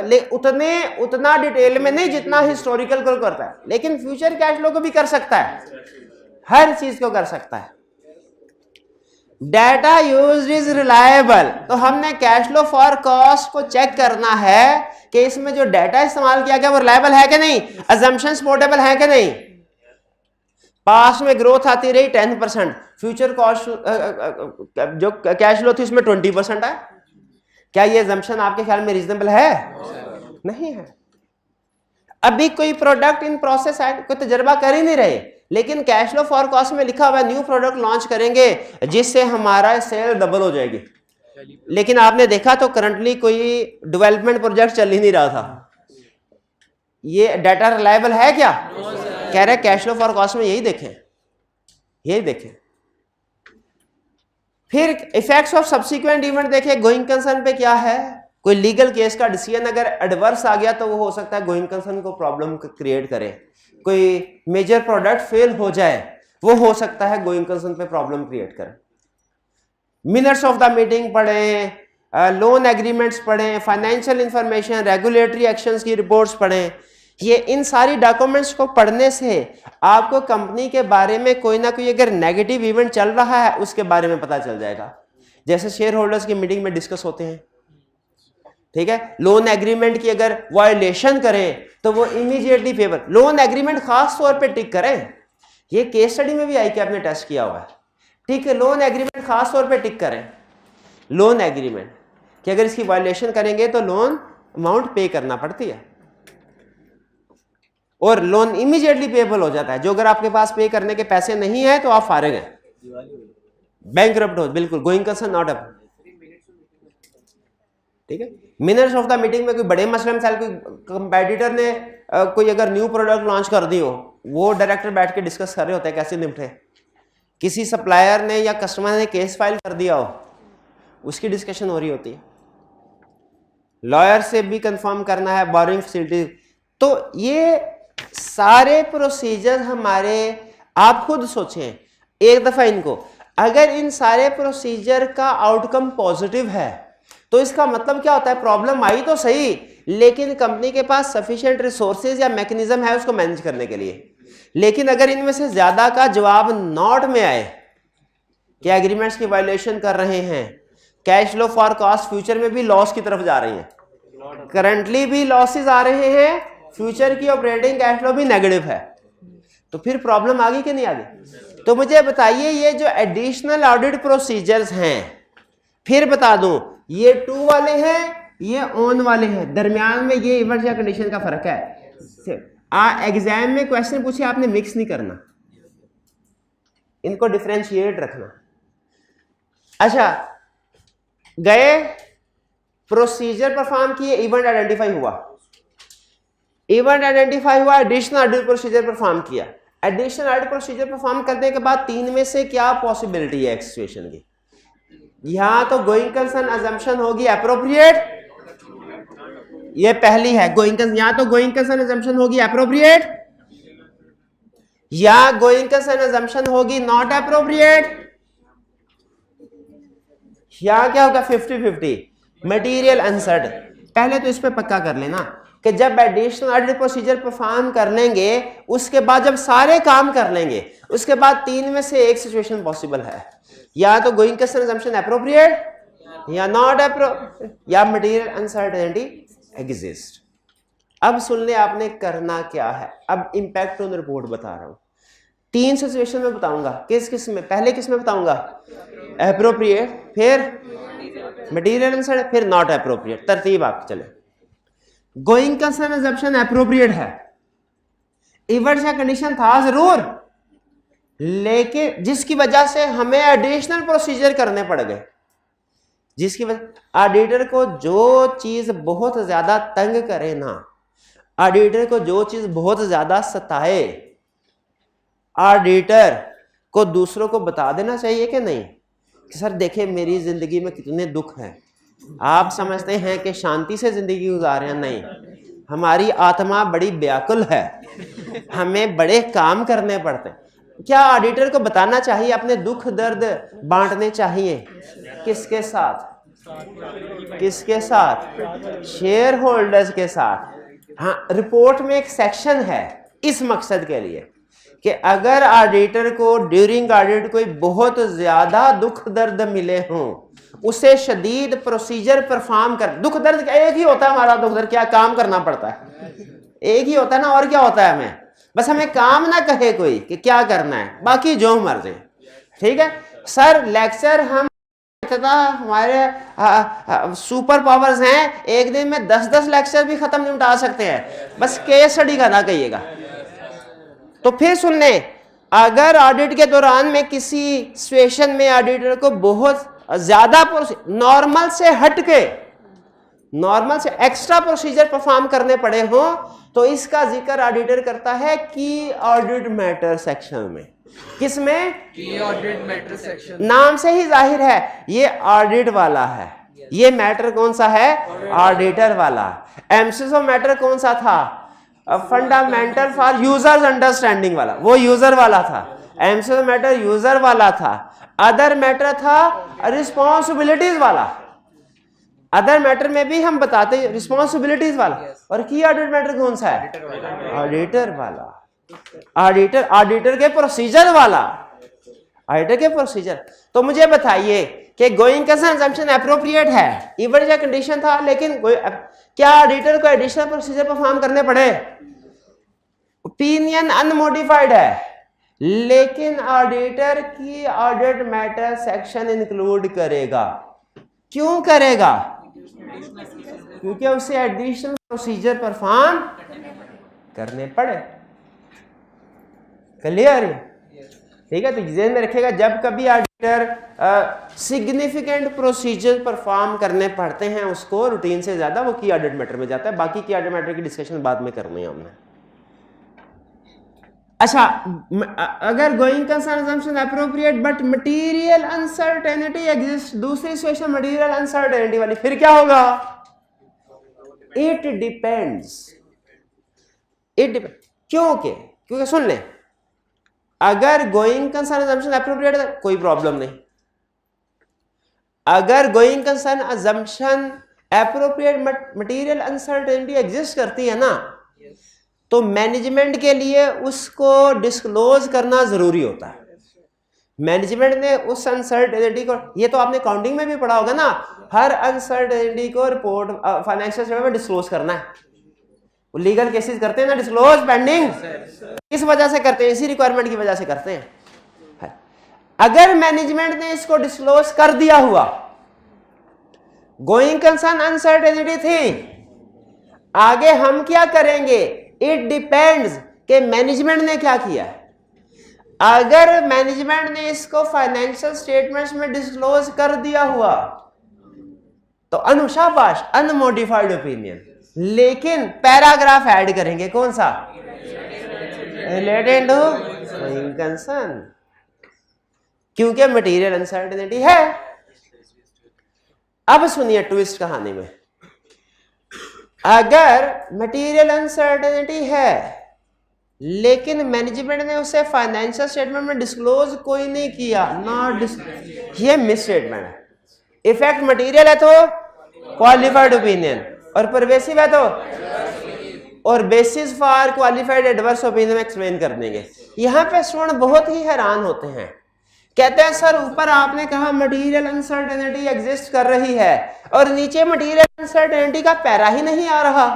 उतना डिटेल में नहीं जितना हिस्टोरिकल को करता है, लेकिन फ्यूचर कैश फ्लो को भी कर सकता है, हर चीज को कर सकता है। डाटा यूज्ड इज रिलायबल, तो हमने कैश फ्लो फॉर कॉस्ट को चेक करना है कि इसमें जो डाटा इस्तेमाल किया गया वो रिलायबल है कि नहीं, अजम्पशन सपोर्टेबल है कि नहीं। पास्ट में ग्रोथ आती रही 10%, फ्यूचर कॉस्ट जो कैश फ्लो थी उसमें 20% है, क्या ये अजम्पशन आपके ख्याल में रीजनेबल है? नहीं है। अभी कोई प्रोडक्ट इन प्रोसेस है, कोई तजर्बा कर ही नहीं रहे, लेकिन कैश फ्लो फॉर कॉस्ट में लिखा हुआ है न्यू प्रोडक्ट लॉन्च करेंगे जिससे हमारा सेल डबल हो जाएगी, लेकिन आपने देखा तो करंटली कोई डेवलपमेंट प्रोजेक्ट चल ही नहीं रहा था। ये डाटा रिलायबल है क्या? कह रहे कैश फ्लो फॉर कॉस्ट में यही देखें। फिर इफेक्ट्स ऑफ सब्सिक्वेंट इवेंट देखें, गोइंग कंसर्न पे क्या है, कोई लीगल केस का डिसीजन अगर एडवर्स आ गया तो वो हो सकता है गोइंग कंसर्न को प्रॉब्लम क्रिएट करे, कोई मेजर प्रोडक्ट फेल हो जाए वो हो सकता है गोइंग कंसर्न पे प्रॉब्लम क्रिएट करे। मिनट्स ऑफ द मीटिंग पढ़ें, लोन एग्रीमेंट्स पढ़ें, फाइनेंशियल इंफॉर्मेशन, रेगुलेटरी एक्शंस की रिपोर्ट्स पढ़ें। ये इन सारी डॉक्यूमेंट्स को पढ़ने से आपको कंपनी के बारे में कोई ना कोई अगर नेगेटिव इवेंट चल रहा है उसके बारे में पता चल जाएगा, जैसे शेयर होल्डर्स की मीटिंग में डिस्कस होते हैं, ठीक है। लोन एग्रीमेंट की अगर वायलेशन करें तो वो इमीडिएटली फेवर, लोन एग्रीमेंट खास तौर पे टिक करें, ये केस स्टडी में भी आई कि आपने टेस्ट किया हुआ है, ठीक है। लोन एग्रीमेंट खास तौर पे टिक करें, लोन एग्रीमेंट कि अगर इसकी वायलेशन करेंगे तो लोन अमाउंट पे करना पड़ती है और लोन इमीडिएटली पेएबल हो जाता है। जो अगर आपके पास पे करने के पैसे नहीं है तो आप फारिग हैं, बैंकरप्ट हो, बिल्कुल गोइंग कंसर्न नॉट अप, ठीक है। मिनट्स ऑफ द मीटिंग में कोई बड़े मसले में कोई कंपेटिटर ने कोई अगर न्यू प्रोडक्ट लॉन्च कर दी हो, वो डायरेक्टर बैठ के डिस्कस कर रहे होते हैं कैसे निपटे, किसी सप्लायर ने या कस्टमर ने केस फाइल कर दिया हो, उसकी डिस्कशन हो रही होती है, लॉयर से भी कंफर्म करना है, बोरिंग फैसिलिटी। तो ये सारे प्रोसीजर हमारे, आप खुद सोचें एक दफा इनको, अगर इन सारे प्रोसीजर का आउटकम पॉजिटिव है तो इसका मतलब क्या होता है, प्रॉब्लम आई तो सही लेकिन कंपनी के पास सफिशिएंट रिसोर्सेज या मैकेनिज्म है उसको मैनेज करने के लिए। लेकिन अगर इनमें से ज्यादा का जवाब नॉट में आए कि एग्रीमेंट्स की वायलेशन कर रहे हैं, cash flow for cost future में भी लॉस की तरफ जा रही हैं, करंटली भी लॉसेस आ रहे हैं, फ्यूचर की ऑपरेटिंग कैश फ्लो भी नेगेटिव है, तो फिर प्रॉब्लम आ गई कि नहीं आ गई? तो मुझे बताइए ये जो एडिशनल ऑडिट प्रोसीजर्स हैं, फिर बता दूं ये टू वाले हैं, ये ऑन वाले हैं, दरमियान में ये इवेंट या कंडीशन का फर्क है। एग्जाम में क्वेश्चन पूछे आपने मिक्स नहीं करना, इनको डिफरेंशिएट रखना। अच्छा, गए प्रोसीजर परफॉर्म किए, इवेंट आइडेंटिफाई हुआ, इवेंट आइडेंटिफाई हुआ, एडिशनल ऑडिट प्रोसीजर परफॉर्म किया। एडिशनल ऑडिट प्रोसीजर परफॉर्म करने के बाद तीन में से क्या पॉसिबिलिटी है सिचुएशन की? यहां तो गोइंग कंसर्न अजम्पशन होगी एप्रोप्रिएट, ये पहली है गोइंग कंसर्न, यहां तो गोइंग कंसर्न अजम्पशन होगी एप्रोप्रिएट या गोइंग कंसर्न अजम्पशन होगी नॉट एप्रोप्रिएट, या क्या होगा 50-50 मटेरियल अनसर्टेन। पहले तो इस पे पक्का कर लेना कि जब एडिशनल ऑडिट प्रोसीजर परफॉर्म कर लेंगे उसके बाद जब सारे काम कर लेंगे उसके बाद तीन में से एक सिचुएशन पॉसिबल है, या तो गोइंग कंसर्न अजम्पशन एप्रोप्रिएट या नॉट एप्रोप्रिएट या मटेरियल अनसर्टेनिटी एग्जिस्ट। अब सुन ले आपने करना क्या है। अब इंपैक्ट ऑन रिपोर्ट बता रहा हूं, तीन सिचुएशन में बताऊंगा, किस किस में, पहले किस में बताऊंगा एप्रोप्रिएट, फिर मटेरियल अनसर्टेन, फिर नॉट एप्रोप्रिएट, तरतीब आप चले। गोइंग कंसर्न अजम्पशन एप्रोप्रिएट है, इवेंट या कंडीशन था जरूर लेकिन जिसकी वजह से हमें एडिशनल प्रोसीजर करने पड़ गए, जिसकी वजह ऑडिटर को जो चीज बहुत ज्यादा तंग करे ना, ऑडिटर को जो चीज बहुत ज्यादा सताए, ऑडिटर को दूसरों को बता देना चाहिए कि नहीं कि सर देखे मेरी जिंदगी में कितने दुख हैं, आप समझते हैं कि शांति से जिंदगी गुजार रहे हैं, नहीं, हमारी आत्मा बड़ी व्याकुल है, हमें बड़े काम करने पड़ते हैं। क्या ऑडिटर को बताना चाहिए, अपने दुख दर्द बांटने चाहिए, किसके साथ, किसके साथ, शेयर होल्डर्स के साथ। हाँ, रिपोर्ट में एक सेक्शन है इस मकसद के लिए कि अगर ऑडिटर को ड्यूरिंग ऑडिट कोई बहुत ज्यादा दुख दर्द मिले हों, उसे शदीद प्रोसीजर परफॉर्म कर, दुख दर्द एक ही होता है हमारा दुख दर्द, क्या काम करना पड़ता है, एक ही होता है ना, और क्या होता है हमें, बस हमें काम ना कहे कोई कि क्या करना है, बाकी जो मर्जी, ठीक है। सर लेक्चर हम हमारे सुपर पावर्स हैं, एक दिन में 10-10 लेक्चर भी खत्म नहीं उठा सकते हैं, बस केस स्टडी का ना कहिएगा। तो फिर सुन ले, अगर ऑडिट के दौरान में किसी सिचुएशन में ऑडिटर को बहुत ज्यादा नॉर्मल से हटके, नॉर्मल से एक्स्ट्रा प्रोसीजर परफॉर्म करने पड़े हो, तो इसका जिक्र ऑडिटर करता है की ऑडिट मैटर सेक्शन में। किसमें? की ऑडिट मैटर सेक्शन। नाम से ही जाहिर है ये ऑडिट वाला है, ये मैटर कौन सा है, ऑडिटर वाला। एमसीएस ऑफ मैटर कौन सा था, फंडामेंटल फॉर यूजर्स अंडरस्टैंडिंग वाला, वो यूजर वाला था। एमसीएस ऑफ मैटर यूजर वाला था। अदर मैटर था रिस्पॉन्सिबिलिटीज वाला, अदर मैटर में भी हम बताते हैं रिस्पॉन्सिबिलिटीज वाला। और की ऑडिट मैटर कौन सा है, ऑडिटर वाला, ऑडिटर, ऑडिटर के प्रोसीजर वाला, ऑडिटर के प्रोसीजर। तो मुझे बताइए कि गोइंग कंसर्न अजम्पशन एप्रोप्रिएट है, इवेंट या कंडीशन था, लेकिन क्या ऑडिटर को एडिशनल प्रोसीजर परफॉर्म करने पड़े? ओपिनियन अनमोडिफाइड है, लेकिन ऑडिटर की ऑडिट मैटर सेक्शन इंक्लूड करेगा। क्यों करेगा? क्योंकि उसे एडिशनल प्रोसीजर परफॉर्म करने पड़े। क्लियर? ठीक है, तो जेहन में रखेगा जब कभी ऑडिटर सिग्निफिकेंट प्रोसीजर परफॉर्म करने पड़ते हैं उसको रूटीन से ज्यादा, वो की ऑडिट मैटर में जाता है। बाकी की ऑडिट मैटर की डिस्कशन बाद में करनी है हमने। अच्छा, अगर going concern assumption appropriate but material uncertainty exist, दूसरी सिचुएशन मटेरियल अनसर्टेनिटी वाली, फिर क्या होगा? It depends. क्योंकि सुन ले, अगर गोइंग कंसर्न अजम्पशन अप्रोप्रिएट है कोई प्रॉब्लम नहीं। अगर going concern assumption appropriate material uncertainty exist करती है ना, तो मैनेजमेंट के लिए उसको डिस्क्लोज करना जरूरी होता है। मैनेजमेंट ने उस अनसर्टेनिटी को, ये तो आपने काउंटिंग में भी पढ़ा होगा ना, हर अनसर्टेनिटी को रिपोर्ट फाइनेंशियल स्टेटमेंट में डिस्क्लोज करना है। लीगल केसेस करते हैं ना डिस्क्लोज पेंडिंग, किस वजह से करते हैं? इसी रिक्वायरमेंट की वजह से करते हैं। अगर मैनेजमेंट ने इसको डिस्क्लोज कर दिया हुआ, गोइंग कंसर्न अनसर्टेनिटी थी, आगे हम क्या करेंगे? इट डिपेंड्स कि मैनेजमेंट ने क्या किया। अगर मैनेजमेंट ने इसको फाइनेंशियल स्टेटमेंट्स में डिस्क्लोज कर दिया हुआ तो अनुशाबाश, अनमोडिफाइड ओपिनियन, लेकिन पैराग्राफ ऐड करेंगे, कौन सा? रिलेटेड टू गोइंग कंसर्न, क्योंकि मटेरियल अनसर्टेनिटी है। अब सुनिए ट्विस्ट कहानी में, अगर मटेरियल अनसर्टेनिटी है लेकिन मैनेजमेंट ने उसे फाइनेंशियल स्टेटमेंट में डिस्क्लोज कोई नहीं किया, ये मिस स्टेटमेंट है। इफेक्ट मटेरियल है तो क्वालिफाइड ओपिनियन, और परवेसिव है तो, और basis for qualified adverse opinion explain कर देंगे। यहां पे स्टूडेंट बहुत ही हैरान होते हैं, कहते हैं सर ऊपर आपने कहा मटेरियल अनसर्टेनिटी एग्जिस्ट कर रही है और नीचे मटेरियल अनसर्टेनिटी का पैरा ही नहीं आ रहा,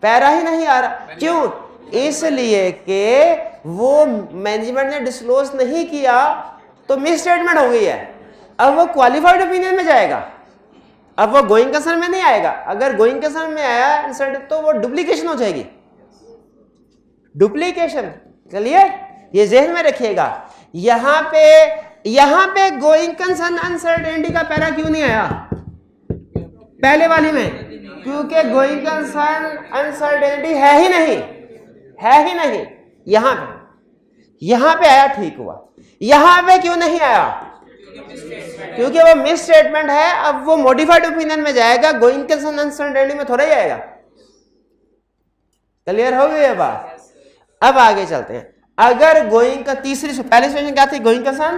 पैरा ही नहीं आ रहा। क्यों? इसलिए कि वो मैनेजमेंट ने डिस्क्लोज नहीं किया तो मिस स्टेटमेंट हो गई है। अब वो क्वालिफाइड ओपिनियन में जाएगा, अब वो गोइंग कंसर्न में नहीं आएगा। अगर गोइंग कंसर्न में आया अनसर्टेनिटी तो वो डुप्लीकेशन हो जाएगी, डुप्लीकेशन। चलिए ये जहन में रखिएगा। यहां पे गोइंग कंसर्न अनसर्टेनिटी का पैरा क्यों नहीं आया पहले वाली में? क्योंकि गोइंग कंसर्न अनसर्टेनिटी है ही नहीं। यहां पे आया, ठीक हुआ। यहां पे क्यों नहीं आया? क्योंकि वो मिस स्टेटमेंट है। अब वो मॉडिफाइड ओपिनियन में जाएगा, गोइंग कंसर्न अनसर्टेनिटी में थोड़ा ही आएगा। क्लियर हो गई बात? अब आगे चलते हैं। अगर गोइंग का तीसरी, पहली सिचुएशन क्या थी? गोइंग कंसर्न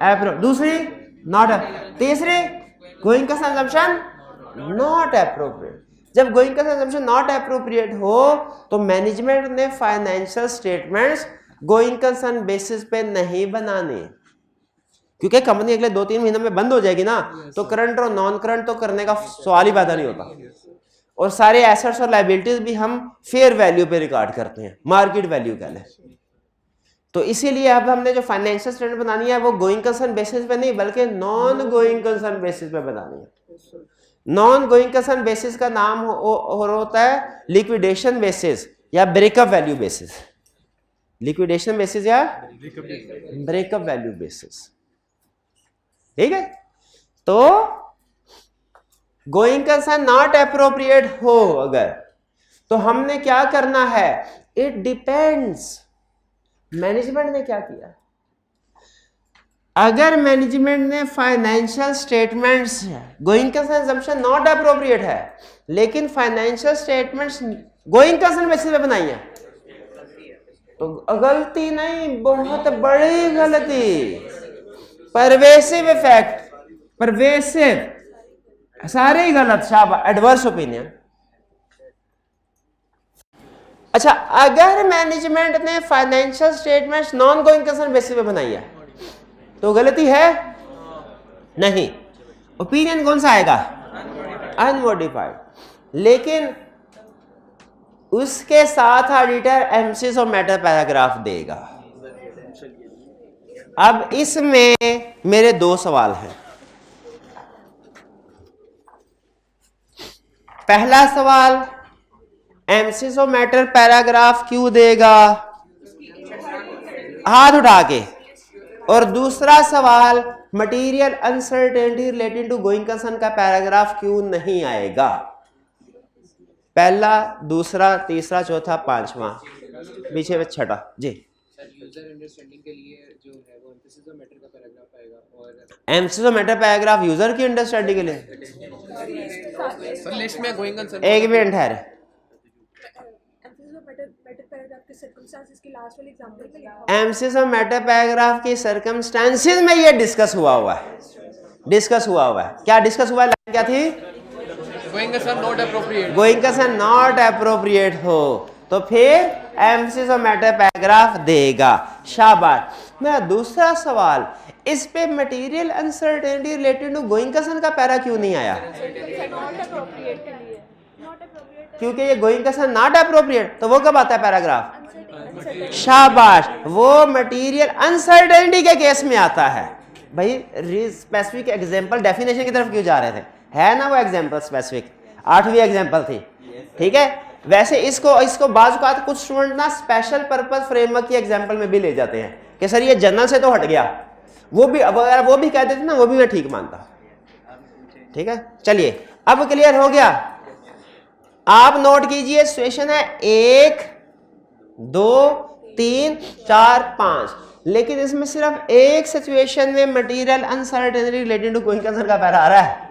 एप्रोप्रिएट, दूसरी नॉट, तीसरी going concern assumption not appropriate. जब going concern assumption not appropriate हो तो मैनेजमेंट ने financial statements going concern basis पे नहीं बनाने, क्योंकि कंपनी अगले 2-3 महीनों में बंद हो जाएगी ना, तो करंट और नॉन करंट तो करने का सवाल ही पैदा नहीं होता। और सारे एसेट्स और लायबिलिटीज भी हम फेयर वैल्यू पे रिकॉर्ड करते हैं, मार्केट वैल्यू कह लें। तो इसीलिए अब हमने जो फाइनेंशियल स्टेटमेंट बनानी है वो गोइंग कंसर्न बेसिस पे नहीं बल्कि नॉन गोइंग कंसर्न बेसिस पे बनानी है। नॉन गोइंग कंसर्न बेसिस का नाम होता है लिक्विडेशन बेसिस या breakup value basis. Liquidation basis या ब्रेकअप वैल्यू बेसिस, ठीक है। तो गोइंग कंसर्न नॉट एप्रोप्रिएट हो अगर, तो हमने क्या करना है? It depends. मैनेजमेंट ने क्या किया? अगर मैनेजमेंट ने financial statements, going concern assumption not appropriate है लेकिन financial statements going concern basis पे बनाई है, तो गलती नहीं, बहुत बड़ी गलती, परवेसिव इफेक्ट, परवेसिव, सारे ही गलत, शाबाश, एडवर्स ओपिनियन। अच्छा, अगर मैनेजमेंट ने financial statements non going concern basis पे बनाई है तो गलती है नहीं, ओपिनियन कौन सा आएगा? अनमोडिफाइड। लेकिन उसके साथ ऑडिटर एम्फसिस और मैटर पैराग्राफ देगा। अब इसमें मेरे 2 सवाल हैं। पहला सवाल, एम्फसिस और मैटर पैराग्राफ क्यों देगा? हाथ उठा के। और दूसरा सवाल, material uncertainty related to going concern का पैराग्राफ क्यों नहीं आएगा? पहला, दूसरा, तीसरा, चौथा, पांचवा, पीछे में छठा जी।
यूजर अंडरस्टैंडिंग के लिए जो है वो एम्फेसिस ऑफ मैटर का पैराग्राफ आएगा और
emphasis of matter paragraph user की अंडरस्टैंडिंग के लिए।
सर लिस्ट में गोइंग कंसर्न
एक मिनट ठहरे, एम्फेसिस ऑफ मैटर पैराग्राफ की सर्कमस्टेंसेस में ये डिस्कस हुआ हुआ है, क्या डिस्कस हुआ है? लाइन क्या थी?
Going concern not appropriate,
going concern not appropriate हो तो फिर एम्फेसिस ऑफ मैटर पैराग्राफ देगा। शाबाश। मेरा दूसरा सवाल, इस पे material uncertainty related to going concern का पैरा क्यों नहीं आया? क्योंकि ये गोइंग कंसर्न नॉट एप्रोप्रिएट, तो वो कब आता है पैराग्राफ? शाबाश, वो मटेरियल अनसर्टेनिटी के केस में आता है। भाई स्पेसिफिक एग्जांपल डेफिनेशन की तरफ क्यों जा रहे थे? है ना वो एग्जांपल स्पेसिफिक, 8वीं एग्जांपल थी, ठीक है। वैसे इसको बाज़ औक़ात कुछ स्टूडेंट ना स्पेशल पर्पस फ्रेमवर्क की एग्जांपल में भी ले जाते हैं कि सर ये जनरल से तो हट गया, वो भी अगर वो भी कह देते ना, वो भी मैं ठीक मानता। ठीक है, चलिए अब क्लियर हो गया। आप नोट कीजिए, सिचुएशन है 1 2 3 4 5, लेकिन इसमें सिर्फ एक सिचुएशन में material uncertainty related to going concern का पैरा आ रहा है।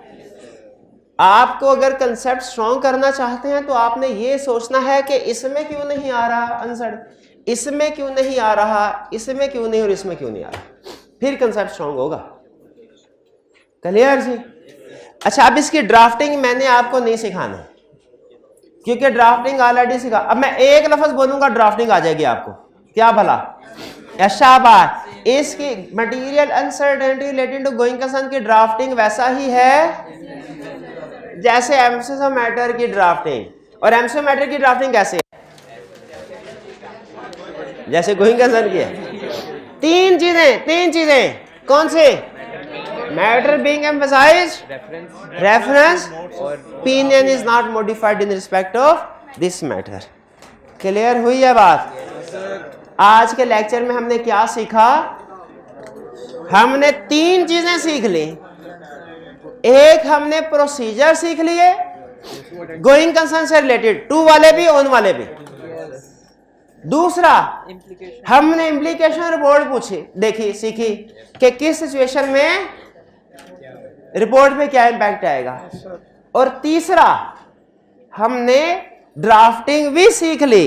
आपको अगर कंसेप्ट स्ट्रॉन्ग करना चाहते हैं तो आपने ये सोचना है कि इसमें क्यों नहीं आ रहा अनसर्ट, इसमें क्यों नहीं आ रहा, इसमें क्यों नहीं और इसमें क्यों नहीं आ रहा, फिर कंसेप्ट स्ट्रॉन्ग होगा। क्लियर जी? अच्छा, अब इसकी ड्राफ्टिंग मैंने आपको नहीं सिखाना क्योंकि ड्राफ्टिंग ऑलरेडी सिखा। अब मैं एक लफ्ज बोलूंगा ड्राफ्टिंग आ जाएगी आपको, क्या भला? शाबाश। इसकी material uncertainty related to going concern की ड्राफ्टिंग वैसा ही है जैसे एम्फेसिस ऑफ मैटर की ड्राफ्टिंग। और एम्फेसिस ऑफ मैटर की ड्राफ्टिंग कैसे है? जैसे गोइंग कंसर्न की है। तीन चीजें कौन से? Matter being emphasised, reference, opinion is not modified in respect of this matter. Clear हुई है बात? आज के लेक्चर में हमने क्या सीखा? हमने 3 चीजें सीख ली। एक, हमने प्रोसीजर सीख लिए गोइंग कंसर्न से रिलेटेड, टू वाले भी ऑन वाले भी। दूसरा, हमने इम्प्लीकेशन रिपोर्ट सीखी कि किस सिचुएशन में रिपोर्ट पे क्या इंपैक्ट आएगा। और तीसरा, हमने ड्राफ्टिंग भी सीख ली।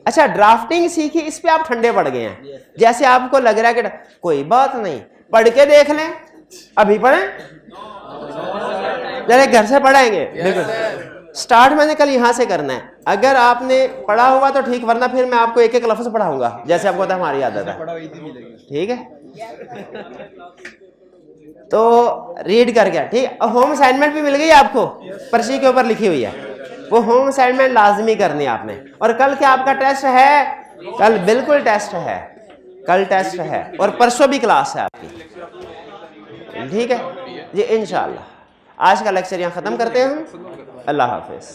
अच्छा, ड्राफ्टिंग सीखी, इस पे आप ठंडे पड़ गए हैं। जैसे आपको लग रहा है कि कोई बात नहीं, पढ़ के देख लें, अभी पढ़ें, जरा घर से पढ़ाएंगे। बिल्कुल, स्टार्ट मैंने कल यहाँ से करना है। अगर आपने पढ़ा हुआ तो ठीक, वरना फिर मैं आपको एक एक लफ्ज पढ़ाऊंगा जैसे आपको हमारी आदत है। ठीक है, तो रीड कर गया। ठीक, होम असाइनमेंट भी मिल गई आपको, पर्ची के ऊपर लिखी हुई है, वो होम असाइनमेंट लाजमी करनी है आपने। और कल क्या आपका टेस्ट है? कल बिल्कुल टेस्ट है, कल टेस्ट है और परसों भी क्लास है आपकी। ठीक है जी, इंशाल्लाह। आज का लेक्चर यहाँ ख़त्म करते हैं हम। अल्लाह हाफिज़।